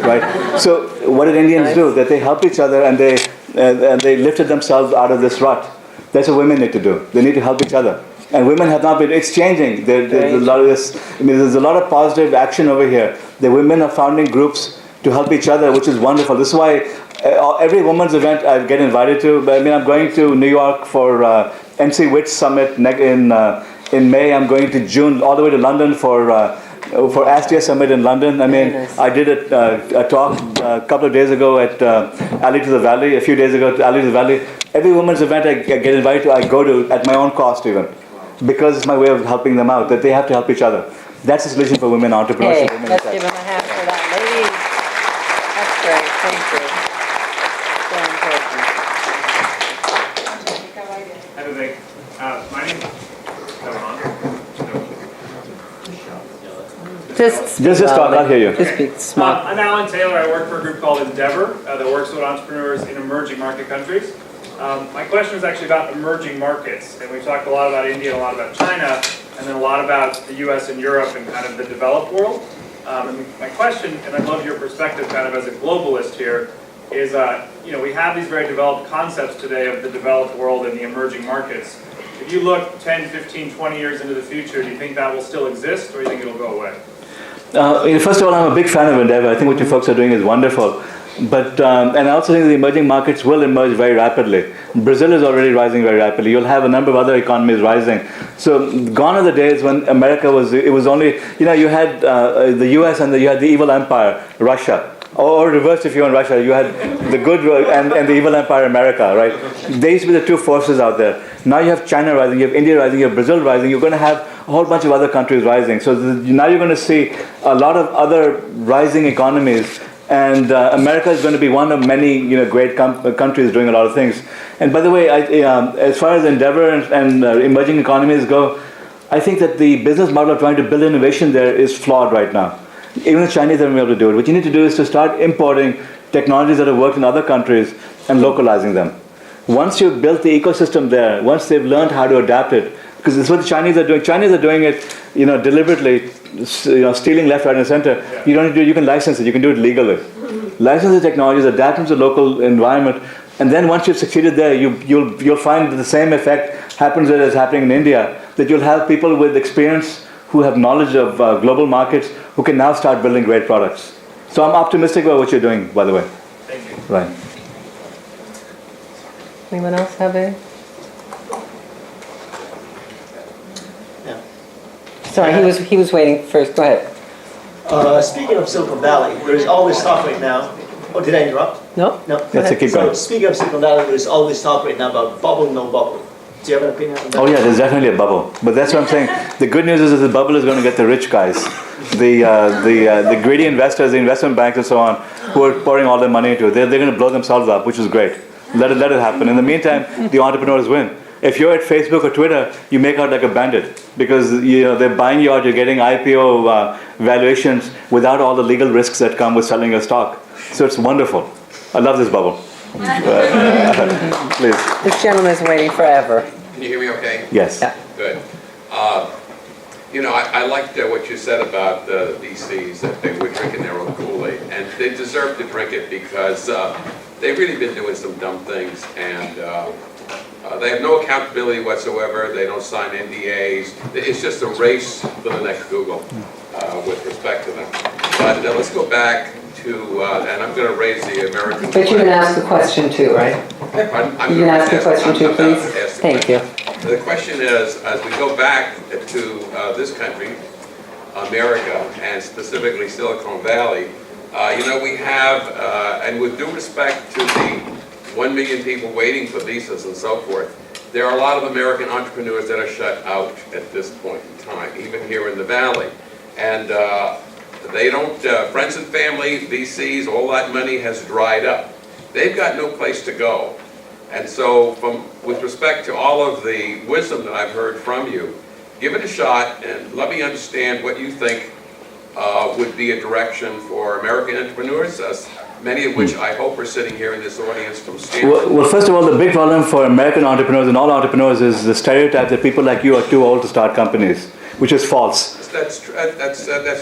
right? So what did Indians do? That they helped each other and they lifted themselves out of this rut. That's what women need to do. They need to help each other. And women have not been, it's changing. There's a lot of this, there's a lot of positive action over here. The women are founding groups to help each other, which is wonderful. This is why every women's event I get invited to, I'm going to New York for NC Witch Summit in May. I'm going to June, all the way to London for ASTIA Summit in London. I did a talk a couple of days ago at Alley to the Valley, a few days ago at Alley to the Valley. Every women's event I get invited to, I go to at my own cost even. Because it's my way of helping them out, that they have to help each other. That's the solution for women entrepreneurship. Hey, let's give them a hand for that. Ladies, that's great. Thank you. Hi, Vivek. My name is Just talk, I'll hear you. Just speak smart. I'm Alan Taylor. I work for a group called Endeavor that works with entrepreneurs in emerging market countries. My question is actually about emerging markets, and we've talked a lot about India and a lot about China, and then a lot about the US and Europe and kind of the developed world. And my question, and I'd love your perspective kind of as a globalist here, is we have these very developed concepts today of the developed world and the emerging markets. If you look 10, 15, 20 years into the future, do you think that will still exist, or do you think it'll go away? First of all, I'm a big fan of Endeavor. I think what you folks are doing is wonderful. But and I also think the emerging markets will emerge very rapidly. Brazil is already rising very rapidly. You'll have a number of other economies rising. So gone are the days when America was, it was only, you had the US and you had the evil empire, Russia. Or reversed, if you're in Russia, you had the good and the evil empire, America, right? They used to be the two forces out there. Now you have China rising, you have India rising, you have Brazil rising, you're going to have a whole bunch of other countries rising. So now you're going to see a lot of other rising economies, and America is going to be one of many great countries doing a lot of things. And by the way, as far as endeavor and emerging economies go, I think that the business model of trying to build innovation there is flawed right now. Even the Chinese haven't been able to do it. What you need to do is to start importing technologies that have worked in other countries and localizing them. Once you've built the ecosystem there, once they've learned how to adapt it, because this is what the Chinese are doing. Chinese are doing it, deliberately, stealing left, right, and center. You don't need to do it. You can license it. You can do it legally. License the technologies, adapt them to the local environment, and then once you've succeeded there, you'll find that the same effect happens that is happening in India. That you'll have people with experience who have knowledge of global markets who can now start building great products. So I'm optimistic about what you're doing, by the way. Thank you. Right. Anyone else have a? Sorry, he was waiting first. Go ahead. Speaking of Silicon Valley, there's all this talk right now. Oh, did I interrupt? No. No. That's a keep going. So speaking of Silicon Valley, there's all this talk right now about bubble, no bubble. Do you have an opinion on that? Oh yeah, there's definitely a bubble. But that's what I'm saying. The good news is that the bubble is going to get the rich guys, the greedy investors, the investment banks, and so on, who are pouring all their money into it. They're going to blow themselves up, which is great. Let it happen. In the meantime, the entrepreneurs win. If you're at Facebook or Twitter, you make out like a bandit because they're buying you out. You're getting IPO valuations without all the legal risks that come with selling your stock. So it's wonderful. I love this bubble. Please. This gentleman is waiting forever. Can you hear me okay? Yes. Yeah. Good. I liked what you said about the VCs, that they were drinking their own Kool-Aid. And they deserve to drink it because they've really been doing some dumb things. And they have no accountability whatsoever. They don't sign NDAs. It's just a race for the next Google with respect to them. But let's go back to, and I'm going to raise the American... But you can ask the question too, right? You can ask the question too, please. Thank you. The question is, as we go back to this country, America, and specifically Silicon Valley, we have, and with due respect to the 1 million people waiting for visas and so forth, there are a lot of American entrepreneurs that are shut out at this point in time, even here in the Valley. And they don't, friends and family, VCs, all that money has dried up. They've got no place to go. And so with respect to all of the wisdom that I've heard from you, give it a shot and let me understand what you think would be a direction for American entrepreneurs, many of which I hope are sitting here in this audience from Stanford. Well, first of all, the big problem for American entrepreneurs and all entrepreneurs is the stereotype that people like you are too old to start companies, which is false. That's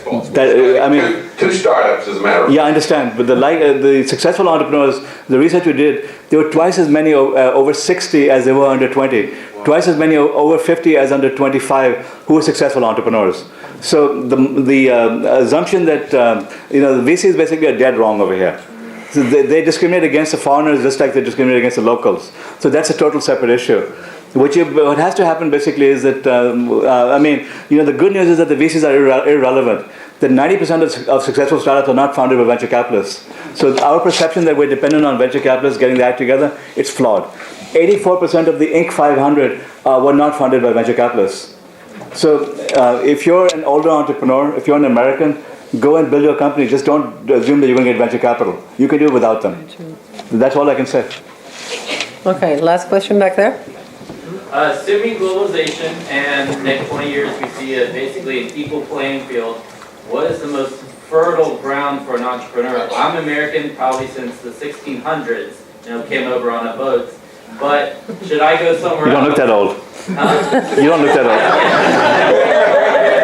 false. Two startups, as a matter of fact. Yeah, I understand. But the successful entrepreneurs, the research we did, there were twice as many over 60 as there were under 20. Wow. Twice as many over 50 as under 25 who were successful entrepreneurs. So the assumption that the VCs basically are dead wrong over here. So they discriminate against the foreigners just like they discriminate against the locals. So that's a total separate issue. What has to happen basically is that, the good news is that the VCs are irrelevant. That 90% of successful startups are not founded by venture capitalists. So our perception that we're dependent on venture capitalists getting the act together, it's flawed. 84% of the Inc. 500 were not funded by venture capitalists. So if you're an older entrepreneur, if you're an American, go and build your company. Just don't assume that you're going to get venture capital. You can do it without them. That's all I can say. Okay, last question back there. Assuming globalization and the next 20 years we see basically an equal playing field, what is the most fertile ground for an entrepreneur? I'm American probably since the 1600s, came over on a boat. But should I go somewhere else? You don't look that old. Huh? You don't look that old.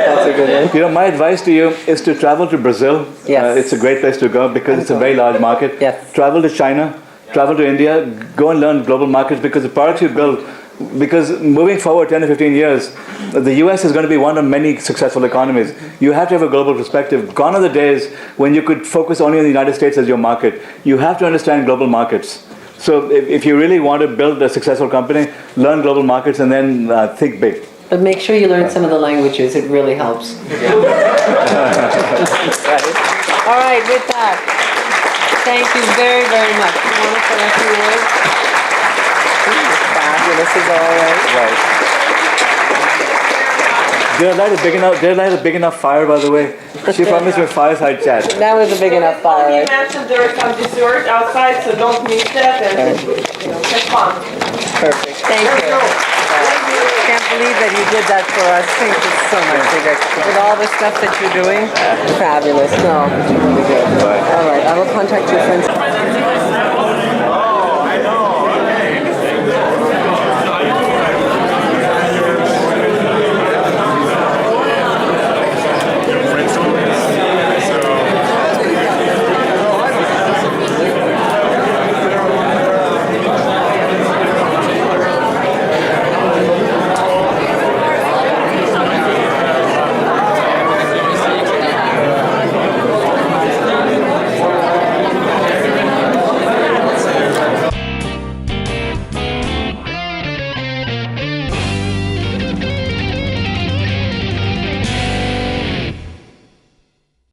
That's a good one. My advice to you is to travel to Brazil. Yes. It's a great place to go because it's a very large market. Yes. Travel to China, travel to India, go and learn global markets because the products you build because moving forward 10 to 15 years, the US is going to be one of many successful economies. You have to have a global perspective. Gone are the days when you could focus only on the United States as your market. You have to understand global markets. So if you really want to build a successful company, learn global markets and then think big. But make sure you learn some of the languages. It really helps. All right, with that, thank you very, very much. You want to say a few words? Fabulous as always. Right. Did I light a big enough fire, by the way? She promised me a fireside chat. That was a big enough fire. You mentioned there is some dessert outside, so don't miss that and have fun. Perfect. Thank you. Can't believe that you did that for us. Thank you so much, Vivek. With all the stuff that you're doing, fabulous. No, it's really good. All right, I will contact your friends.